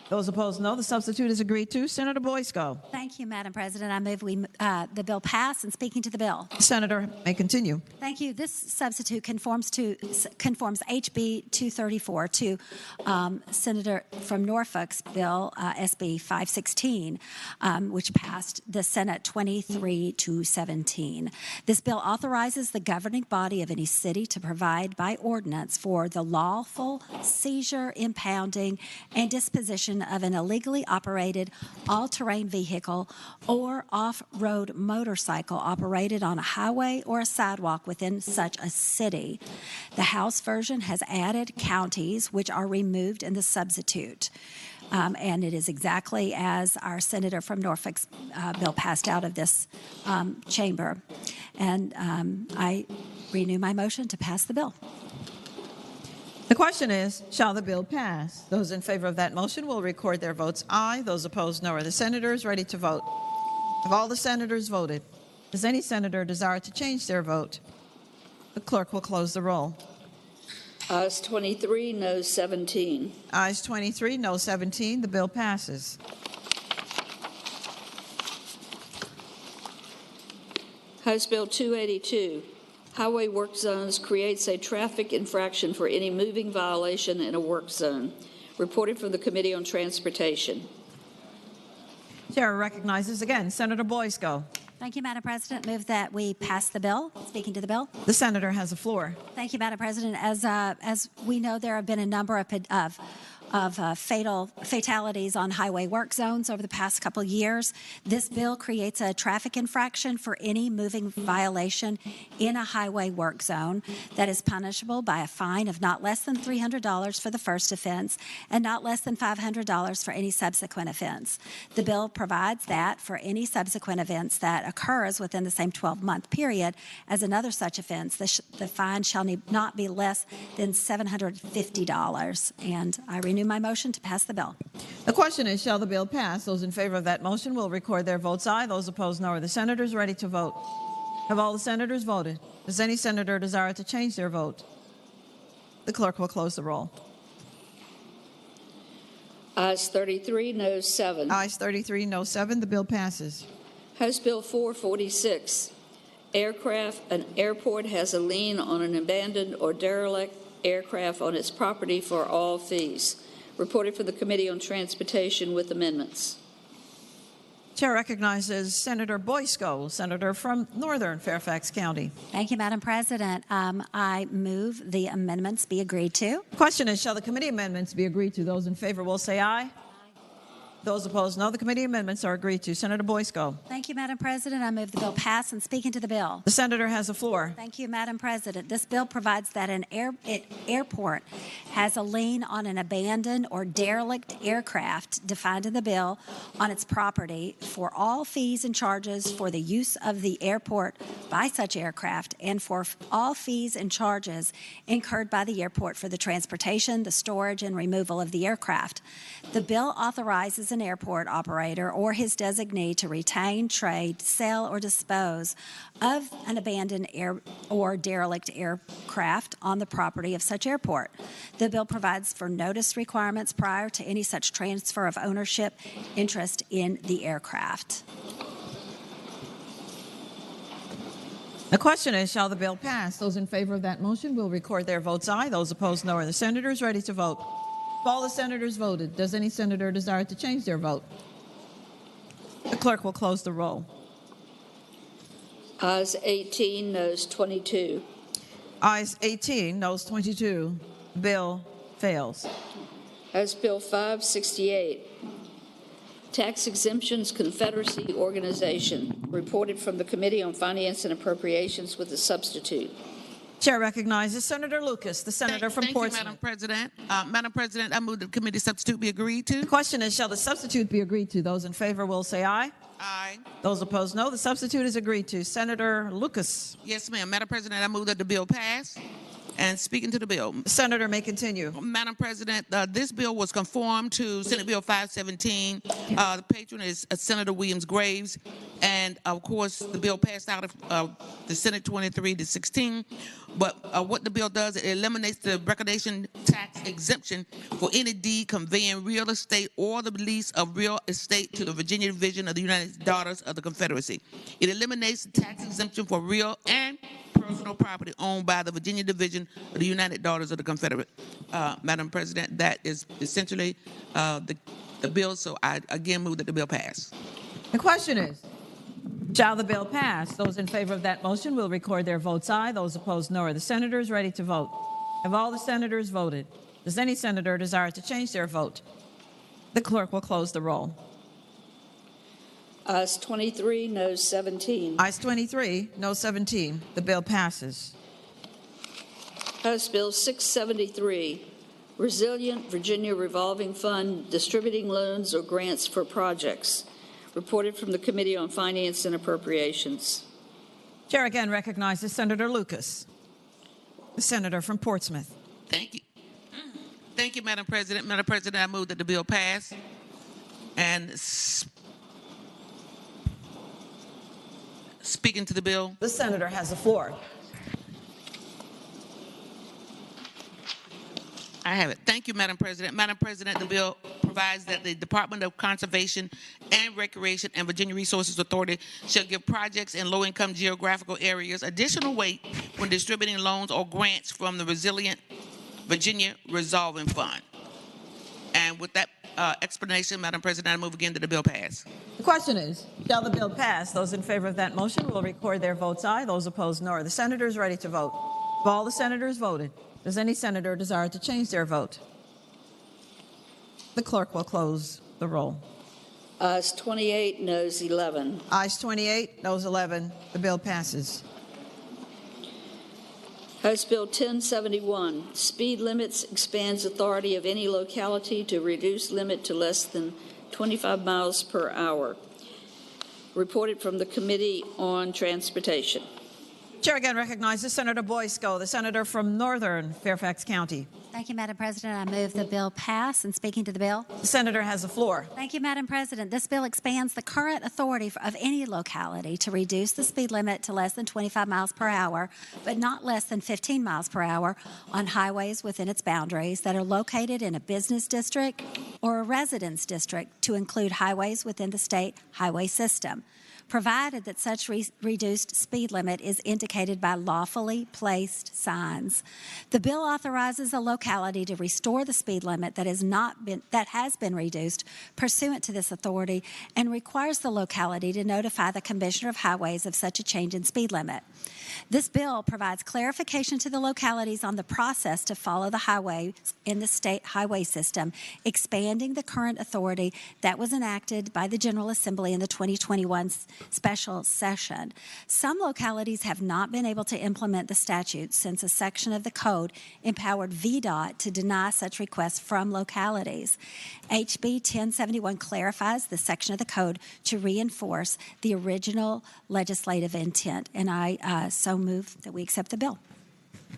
Speaker 1: Those opposed, no. The substitute is agreed to. Senator Boysko.
Speaker 11: Thank you, Madam President. I move the bill pass. And speaking to the bill.
Speaker 1: The senator may continue.
Speaker 11: Thank you. This substitute conforms HB 234 to Senator from Norfolk's bill SB 516, which passed the Senate 23-17. This bill authorizes the governing body of any city to provide by ordinance for the lawful seizure, impounding, and disposition of an illegally operated all-terrain vehicle or off-road motorcycle operated on a highway or a sidewalk within such a city. The House version has added counties, which are removed in the substitute. And it is exactly as our senator from Norfolk's bill passed out of this chamber. And I renew my motion to pass the bill.
Speaker 1: The question is, shall the bill pass? Those in favor of that motion will record their votes aye. Those opposed, no. Are the senators ready to vote? Have all the senators voted? Does any senator desire to change their vote? The clerk will close the roll.
Speaker 8: Ayes 23, noes 17.
Speaker 1: Ayes 23, no 17. The bill passes.
Speaker 8: House Bill 282, Highway Work Zones creates a traffic infraction for any moving violation in a work zone. Reported from the Committee on Transportation.
Speaker 1: Chair recognizes again Senator Boysko.
Speaker 11: Thank you, Madam President. Move that we pass the bill. Speaking to the bill.
Speaker 1: The senator has the floor.
Speaker 11: Thank you, Madam President. As we know, there have been a number of fatalities on highway work zones over the past couple years. This bill creates a traffic infraction for any moving violation in a highway work zone that is punishable by a fine of not less than $300 for the first offense and not less than $500 for any subsequent offense. The bill provides that for any subsequent offense that occurs within the same 12-month period as another such offense, the fine shall not be less than $750. And I renew my motion to pass the bill.
Speaker 1: The question is, shall the bill pass? Those in favor of that motion will record their votes aye. Those opposed, no. Are the senators ready to vote? Have all the senators voted? Does any senator desire to change their vote? The clerk will close the roll.
Speaker 8: Ayes 33, noes 7.
Speaker 1: Ayes 33, no 7. The bill passes.
Speaker 8: House Bill 446, an airport has a lien on an abandoned or derelict aircraft on its property for all fees. Reported for the Committee on Transportation with amendments.
Speaker 1: Chair recognizes Senator Boysko, senator from Northern Fairfax County.
Speaker 11: Thank you, Madam President. I move the amendments be agreed to.
Speaker 1: Question is, shall the committee amendments be agreed to? Those in favor will say aye. Those opposed, no. The committee amendments are agreed to. Senator Boysko.
Speaker 11: Thank you, Madam President. I move the bill pass and speaking to the bill.
Speaker 1: The senator has the floor.
Speaker 11: Thank you, Madam President. This bill provides that an airport has a lien on an abandoned or derelict aircraft defined in the bill on its property for all fees and charges for the use of the airport by such aircraft and for all fees and charges incurred by the airport for the transportation, the storage, and removal of the aircraft. The bill authorizes an airport operator or his designee to retain, trade, sell, or dispose of an abandoned or derelict aircraft on the property of such airport. The bill provides for notice requirements prior to any such transfer of ownership interest in the aircraft.
Speaker 1: The question is, shall the bill pass? Those in favor of that motion will record their votes aye. Those opposed, no. Are the senators ready to vote? If all the senators voted, does any senator desire to change their vote? The clerk will close the roll.
Speaker 8: Ayes 18, noes 22.
Speaker 1: Ayes 18, noes 22. Bill fails.
Speaker 8: House Bill 568, Tax Exemptions Confederacy Organization. Reported from the Committee on Finance and Appropriations with a substitute.
Speaker 1: Chair recognizes Senator Lucas, the senator from Portsmouth.
Speaker 10: Thank you, Madam President. Madam President, I move the committee substitute be agreed to.
Speaker 1: The question is, shall the substitute be agreed to? Those in favor will say aye.
Speaker 10: Aye.
Speaker 1: Those opposed, no. The substitute is agreed to. Senator Lucas.
Speaker 10: Yes, ma'am. Madam President, I move that the bill pass. And speaking to the bill.
Speaker 1: The senator may continue.
Speaker 10: Madam President, this bill was conformed to Senate Bill 517. The patron is Senator Williams Graves. And, of course, the bill passed out of the Senate 23-16. But what the bill does, it eliminates the recordation tax exemption for any deed conveying real estate or the lease of real estate to the Virginia Division of the United Daughters of the Confederacy. It eliminates the tax exemption for real and personal property owned by the Virginia Division of the United Daughters of the Confederate. Madam President, that is essentially the bill, so I again move that the bill pass.
Speaker 1: The question is, shall the bill pass? Those in favor of that motion will record their votes aye. Those opposed, no. Are the senators ready to vote? Have all the senators voted? Does any senator desire to change their vote? The clerk will close the roll.
Speaker 8: Ayes 23, noes 17.
Speaker 1: Ayes 23, no 17. The bill passes.
Speaker 8: House Bill 673, Resilient Virginia Revolving Fund Distributing Loans or Grants for Projects. Reported from the Committee on Finance and Appropriations.
Speaker 1: Chair again recognizes Senator Lucas, the senator from Portsmouth.
Speaker 10: Thank you. Thank you, Madam President. Madam President, I move that the bill pass. And speaking to the bill.
Speaker 1: The senator has the floor.
Speaker 10: I have it. Thank you, Madam President. Madam President, the bill provides provides that the Department of Conservation and Recreation and Virginia Resources Authority shall give projects in low-income geographical areas additional weight when distributing loans or grants from the Resilient Virginia Resolving Fund. And with that explanation, Madam President, I move again that the bill pass.
Speaker 1: The question is, shall the bill pass? Those in favor of that motion will record their votes aye. Those opposed, no. Are the senators ready to vote? Have all the senators voted? Does any senator desire to change their vote? The clerk will close the roll.
Speaker 8: Ayes 28, noes 11.
Speaker 1: Ayes 28, noes 11. The bill passes.
Speaker 8: House Bill 1071, speed limits expands authority of any locality to reduce limit to less than 25 miles per hour. Reported from the Committee on Transportation.
Speaker 1: Chair again recognizes Senator Boysko, the senator from Northern Fairfax County.
Speaker 11: Thank you, Madam President. I move the bill pass. And speaking to the bill.
Speaker 1: The senator has the floor.
Speaker 11: Thank you, Madam President. This bill expands the current authority of any locality to reduce the speed limit to less than 25 miles per hour, but not less than 15 miles per hour on highways within its boundaries that are located in a business district or a residence district, to include highways within the state highway system, provided that such reduced speed limit is indicated by lawfully placed signs. The bill authorizes a locality to restore the speed limit that has been reduced pursuant to this authority, and requires the locality to notify the Commissioner of Highways of such a change in speed limit. This bill provides clarification to the localities on the process to follow the highways in the state highway system, expanding the current authority that was enacted by the General Assembly in the 2021 special session. Some localities have not been able to implement the statute since a section of the code empowered VDOT to deny such requests from localities. HB 1071 clarifies the section of the code to reinforce the original legislative intent, and I so move that we accept the bill.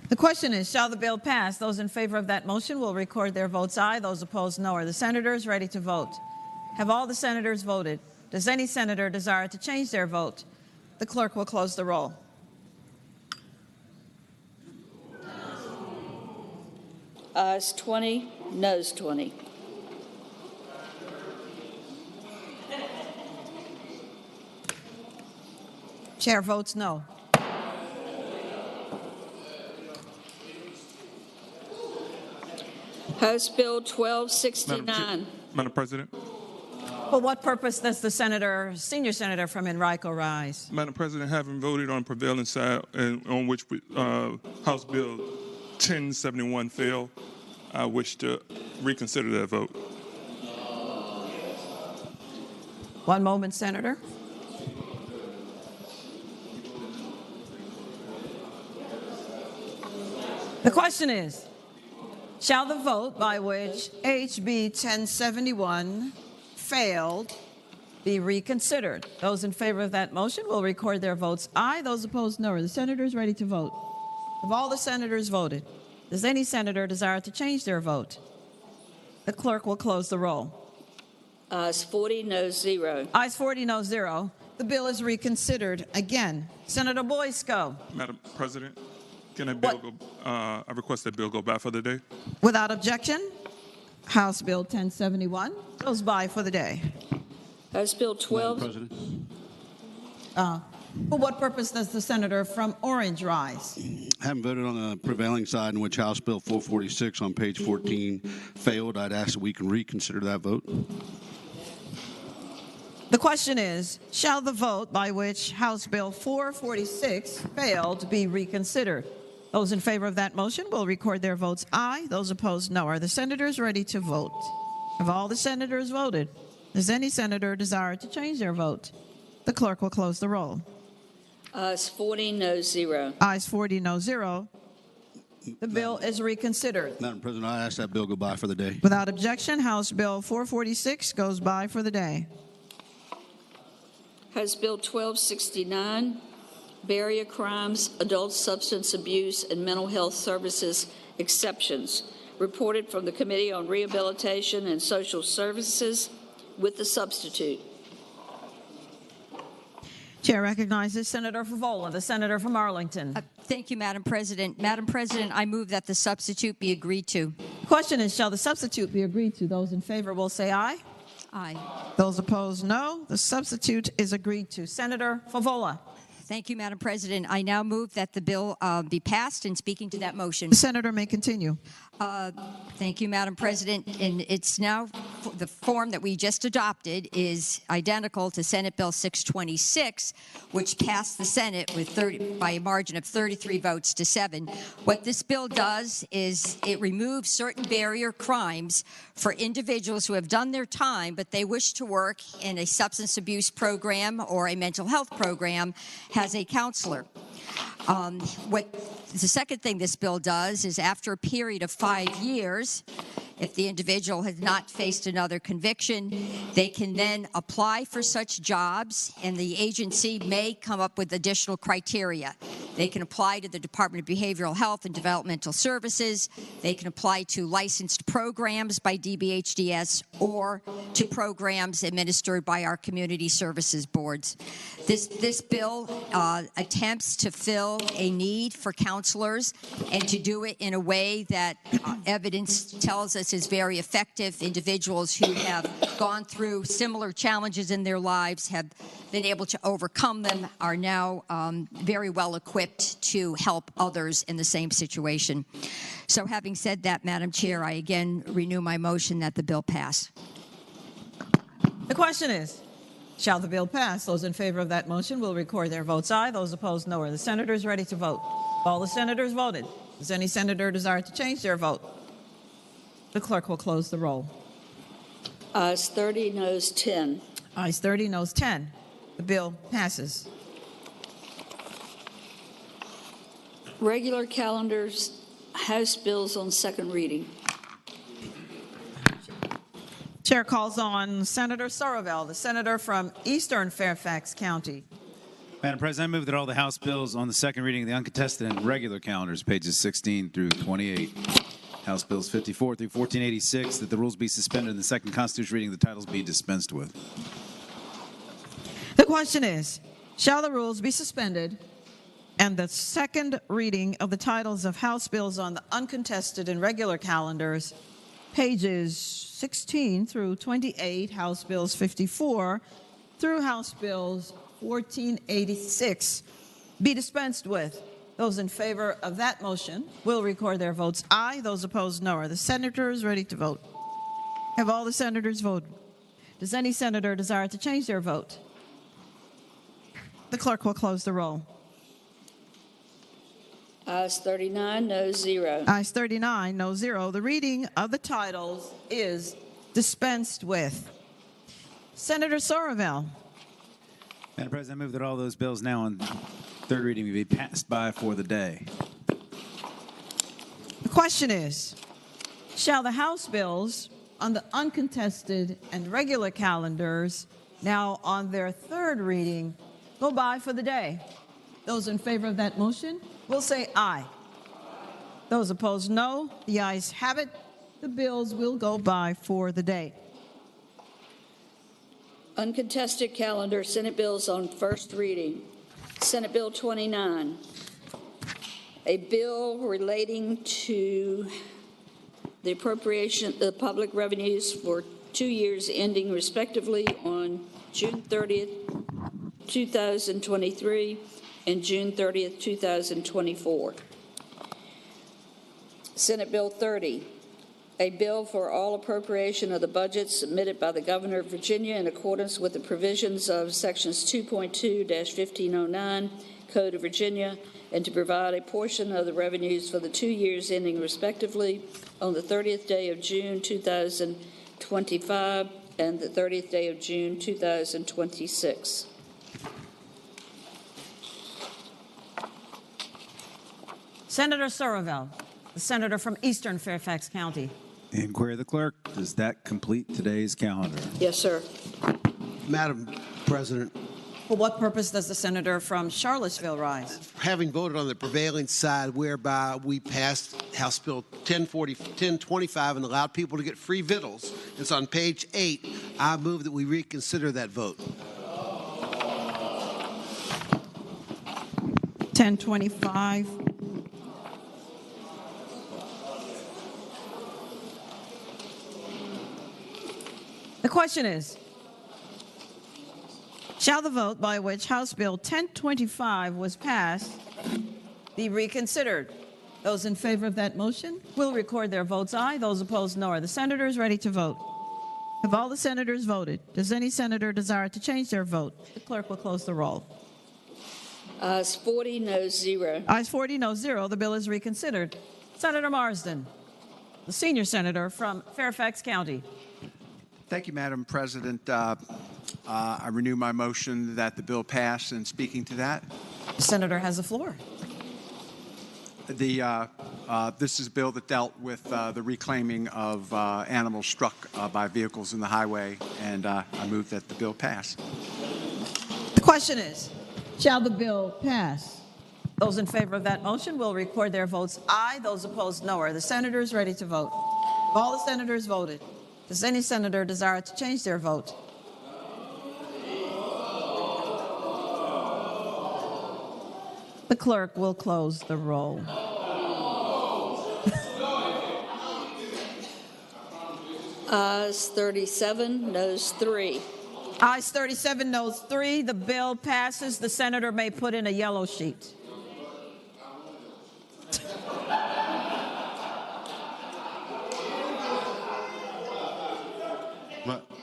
Speaker 1: The question is, shall the bill pass? Those in favor of that motion will record their votes aye. Those opposed, no. Are the senators ready to vote? Have all the senators voted? Does any senator desire to change their vote? The clerk will close the roll.
Speaker 8: Ayes 20, noes 20.
Speaker 1: Chair votes no.
Speaker 8: House Bill 1269.
Speaker 6: Madam President.
Speaker 1: For what purpose does the senior senator from Enrico rise?
Speaker 6: Madam President, having voted on prevailing side and on which House Bill 1071 failed, I wish to reconsider that vote.
Speaker 1: One moment, Senator. The question is, shall the vote by which HB 1071 failed be reconsidered? Those in favor of that motion will record their votes aye. Those opposed, no. Are the senators ready to vote? Have all the senators voted? Does any senator desire to change their vote? The clerk will close the roll.
Speaker 8: Ayes 40, noes 0.
Speaker 1: Ayes 40, noes 0. The bill is reconsidered again. Senator Boysko.
Speaker 6: Madam President, can a bill go? I request that bill go back for the day.
Speaker 1: Without objection, House Bill 1071 goes by for the day.
Speaker 8: House Bill 12.
Speaker 15: Madam President.
Speaker 1: For what purpose does the senator from Orange rise?
Speaker 15: Having voted on the prevailing side in which House Bill 446 on page 14 failed, I'd ask that we can reconsider that vote.
Speaker 1: The question is, shall the vote by which House Bill 446 failed be reconsidered? Those in favor of that motion will record their votes aye. Those opposed, no. Are the senators ready to vote? Have all the senators voted? Does any senator desire to change their vote? The clerk will close the roll.
Speaker 8: Ayes 40, noes 0.
Speaker 1: Ayes 40, no 0. The bill is reconsidered.
Speaker 15: Madam President, I ask that bill go by for the day.
Speaker 1: Without objection, House Bill 446 goes by for the day.
Speaker 8: House Bill 1269, barrier crimes, adult substance abuse, and mental health services exceptions, reported from the Committee on Rehabilitation and Social Services with the substitute.
Speaker 1: Chair recognizes Senator Favola, the senator from Arlington.
Speaker 12: Thank you, Madam President. Madam President, I move that the substitute be agreed to.
Speaker 1: question is, shall the substitute be agreed to? Those in favor will say aye.
Speaker 12: Aye.
Speaker 1: Those opposed, no. The substitute is agreed to. Senator Favola.
Speaker 12: Thank you, Madam President. I now move that the bill be passed, and speaking to that motion.
Speaker 1: The senator may continue.
Speaker 12: Thank you, Madam President. And it's now, the form that we just adopted is identical to Senate Bill 626, which passed the Senate with by a margin of 33 votes to 7. What this bill does is it removes certain barrier crimes for individuals who have done their time, but they wish to work in a substance abuse program or a mental health program as a counselor. What the second thing this bill does is, after a period of 5 years, if the individual has not faced another conviction, they can then apply for such jobs, and the agency may come up with additional criteria. They can apply to the Department of Behavioral Health and Developmental Services. They can apply to licensed programs by DBHDS or to programs administered by our community services boards. This bill attempts to fill a need for counselors and to do it in a way that evidence tells us is very effective. Individuals who have gone through similar challenges in their lives, have been able to overcome them, are now very well equipped to help others in the same situation. So having said that, Madam Chair, I again renew my motion that the bill pass.
Speaker 1: The question is, shall the bill pass? Those in favor of that motion will record their votes aye. Those opposed, no. Are the senators ready to vote? All the senators voted. Does any senator desire to change their vote? The clerk will close the roll.
Speaker 8: Ayes 30, noes 10.
Speaker 1: Ayes 30, noes 10. The bill passes.
Speaker 8: Regular calendars, House bills on second reading.
Speaker 1: Chair calls on Senator Sorovell, the senator from Eastern Fairfax County.
Speaker 9: Madam President, I move that all the House bills on the second reading of the uncontested and regular calendars, pages 16 through 28, House Bills 54 through 1486, that the rules be suspended and the second constitutional reading of the titles be dispensed with.
Speaker 1: The question is, shall the rules be suspended and the second reading of the titles of House bills on the uncontested and regular calendars, pages 16 through 28, House Bills 54 through House Bills 1486, be dispensed with? Those in favor of that motion will record their votes aye. Those opposed, no. Are the senators ready to vote? Have all the senators voted? Does any senator desire to change their vote? The clerk will close the roll.
Speaker 8: Ayes 39, noes 0.
Speaker 1: Ayes 39, no 0. The reading of the titles is dispensed with. Senator Sorovell.
Speaker 9: Madam President, I move that all those bills now on third reading be passed by for the day.
Speaker 1: The question is, shall the House bills on the uncontested and regular calendars, now on their third reading, go by for the day? Those in favor of that motion will say aye. Those opposed, no. The ayes have it. The bills will go by for the day.
Speaker 8: Uncontested calendar, Senate bills on first reading. Senate Bill 29, a bill relating to the appropriation of public revenues for 2 years ending respectively on June 30th, 2023 and June 30th, 2024. Senate Bill 30, a bill for all appropriation of the budget submitted by the Governor of Virginia in accordance with the provisions of Sections 2.2-1509 Code of Virginia, and to provide a portion of the revenues for the 2 years ending respectively on the 30th day of June 2025 and the 30th day of June 2026.
Speaker 1: Senator Sorovell, the senator from Eastern Fairfax County.
Speaker 9: Inquiry of the clerk, does that complete today's calendar?
Speaker 8: Yes, sir.
Speaker 23: Madam President,
Speaker 1: For what purpose does the senator from Charlottesville rise?
Speaker 23: having voted on the prevailing side whereby we passed House Bill 1025 and allowed people to get free victuals, it's on page 8, I move that we reconsider that vote.
Speaker 1: 1025. question is, shall the vote by which House Bill 1025 was passed be reconsidered? Those in favor of that motion will record their votes aye. Those opposed, no. Are the senators ready to vote? Have all the senators voted? Does any senator desire to change their vote? The clerk will close the roll.
Speaker 8: Ayes 40, noes 0.
Speaker 1: Ayes 40, no 0. The bill is reconsidered. Senator Marsden, the senior senator from Fairfax County.
Speaker 14: Thank you, Madam President. I renew my motion that the bill pass, and speaking to that.
Speaker 1: The senator has the floor.
Speaker 14: This is a bill that dealt with the reclaiming of animals struck by vehicles in the highway, and I move that the bill pass.
Speaker 1: The question is, shall the bill pass? Those in favor of that motion will record their votes aye. Those opposed, no. Are the senators ready to vote? Have all the senators voted? Does any senator desire to change their vote? The clerk will close the roll.
Speaker 8: Ayes 37, noes 3.
Speaker 1: Ayes 37, noes 3. The bill passes. The senator may put in a yellow sheet.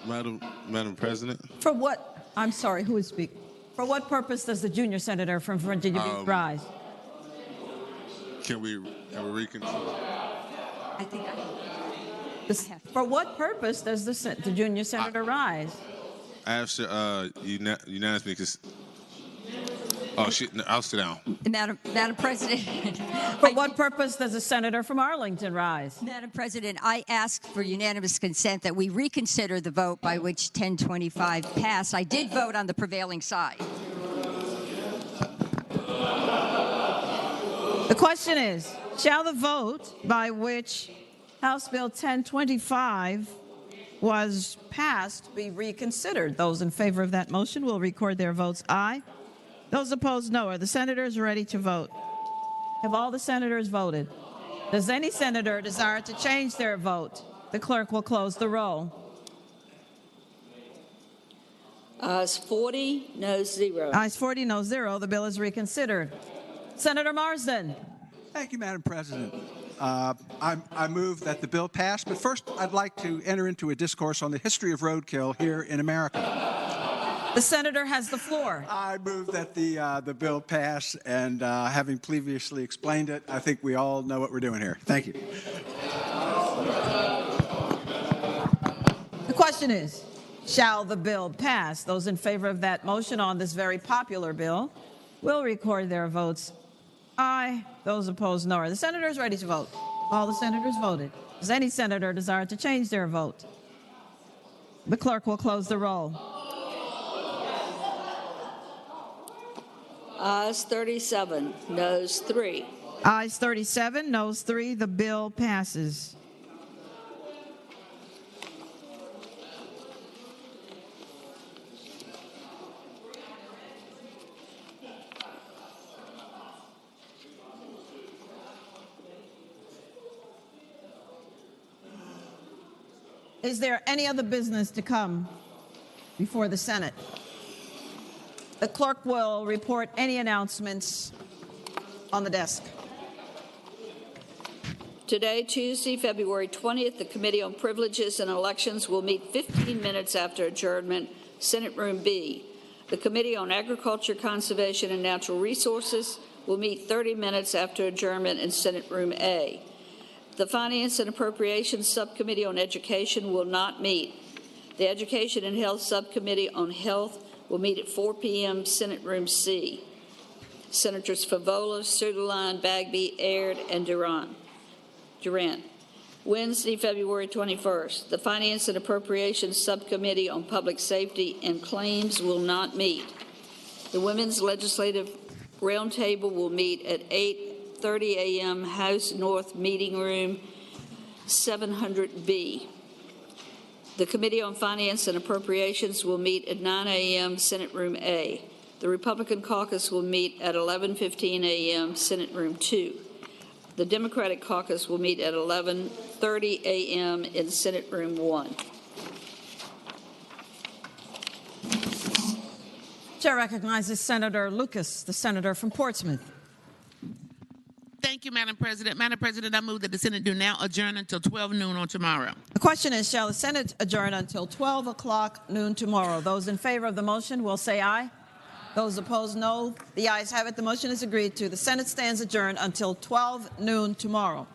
Speaker 17: Madam President?
Speaker 1: For what? I'm sorry, who is speaking? For what purpose does the junior senator from Virginia Beach rise?
Speaker 17: Can we reconsider?
Speaker 1: I think for what purpose does the junior senator rise?
Speaker 17: I asked unanimously because. Oh, shit, no, I'll sit down.
Speaker 12: Madam President.
Speaker 1: For what purpose does the senator from Arlington rise?
Speaker 12: Madam President, I ask for unanimous consent that we reconsider the vote by which 1025 passed. I did vote on the prevailing side.
Speaker 1: The question is, shall the vote by which House Bill 1025 was passed be reconsidered? Those in favor of that motion will record their votes aye. Those opposed, no. Are the senators ready to vote? Have all the senators voted? Does any senator desire to change their vote? The clerk will close the roll.
Speaker 8: Ayes 40, noes 0.
Speaker 1: Ayes 40, no 0. The bill is reconsidered. Senator Marsden.
Speaker 14: Thank you, Madam President. I move that the bill pass, but first I'd like to enter into a discourse on the history of roadkill here in America.
Speaker 1: The senator has the floor.
Speaker 14: I move that the bill pass, and having previously explained it, I think we all know what we're doing here. Thank you.
Speaker 1: The question is, shall the bill pass? Those in favor of that motion on this very popular bill will record their votes aye. Those opposed, no. Are the senators ready to vote? All the senators voted. Does any senator desire to change their vote? The clerk will close the roll.
Speaker 8: Ayes 37, noes 3.
Speaker 1: Ayes 37, noes 3. The bill passes. Is there any other business to come before the Senate? The clerk will report any announcements on the desk.
Speaker 8: Today, Tuesday, February 20th, the Committee on Privileges and Elections will meet 15 minutes after adjournment, Senate Room B. The Committee on Agriculture, Conservation, and Natural Resources will meet 30 minutes after adjournment in Senate Room A. The Finance and Appropriations Subcommittee on Education will not meet. The Education and Health Subcommittee on Health will meet at 4 p.m. Senate Room C. Senators Favola, Suderline, Bagby, Aird, and Durant. Wednesday, February 21st, the Finance and Appropriations Subcommittee on Public Safety and Claims will not meet. The Women's Legislative Roundtable will meet at 8:30 a.m. House North Meeting Room 700B. The Committee on Finance and Appropriations will meet at 9 a.m. Senate Room A. The Republican Caucus will meet at 11:15 a.m. Senate Room 2. The Democratic Caucus will meet at 11:30 a.m. in Senate Room 1.
Speaker 1: Chair recognizes Senator Lucas, the senator from Portsmouth.
Speaker 10: Thank you, Madam President. Madam President, I move that the Senate do now adjourn until 12 noon on tomorrow.
Speaker 1: The question is, shall the Senate adjourn until 12 o'clock noon tomorrow? Those in favor of the motion will say aye. Those opposed, no. The ayes have it. The motion is agreed to. The Senate stands adjourned until 12 noon tomorrow.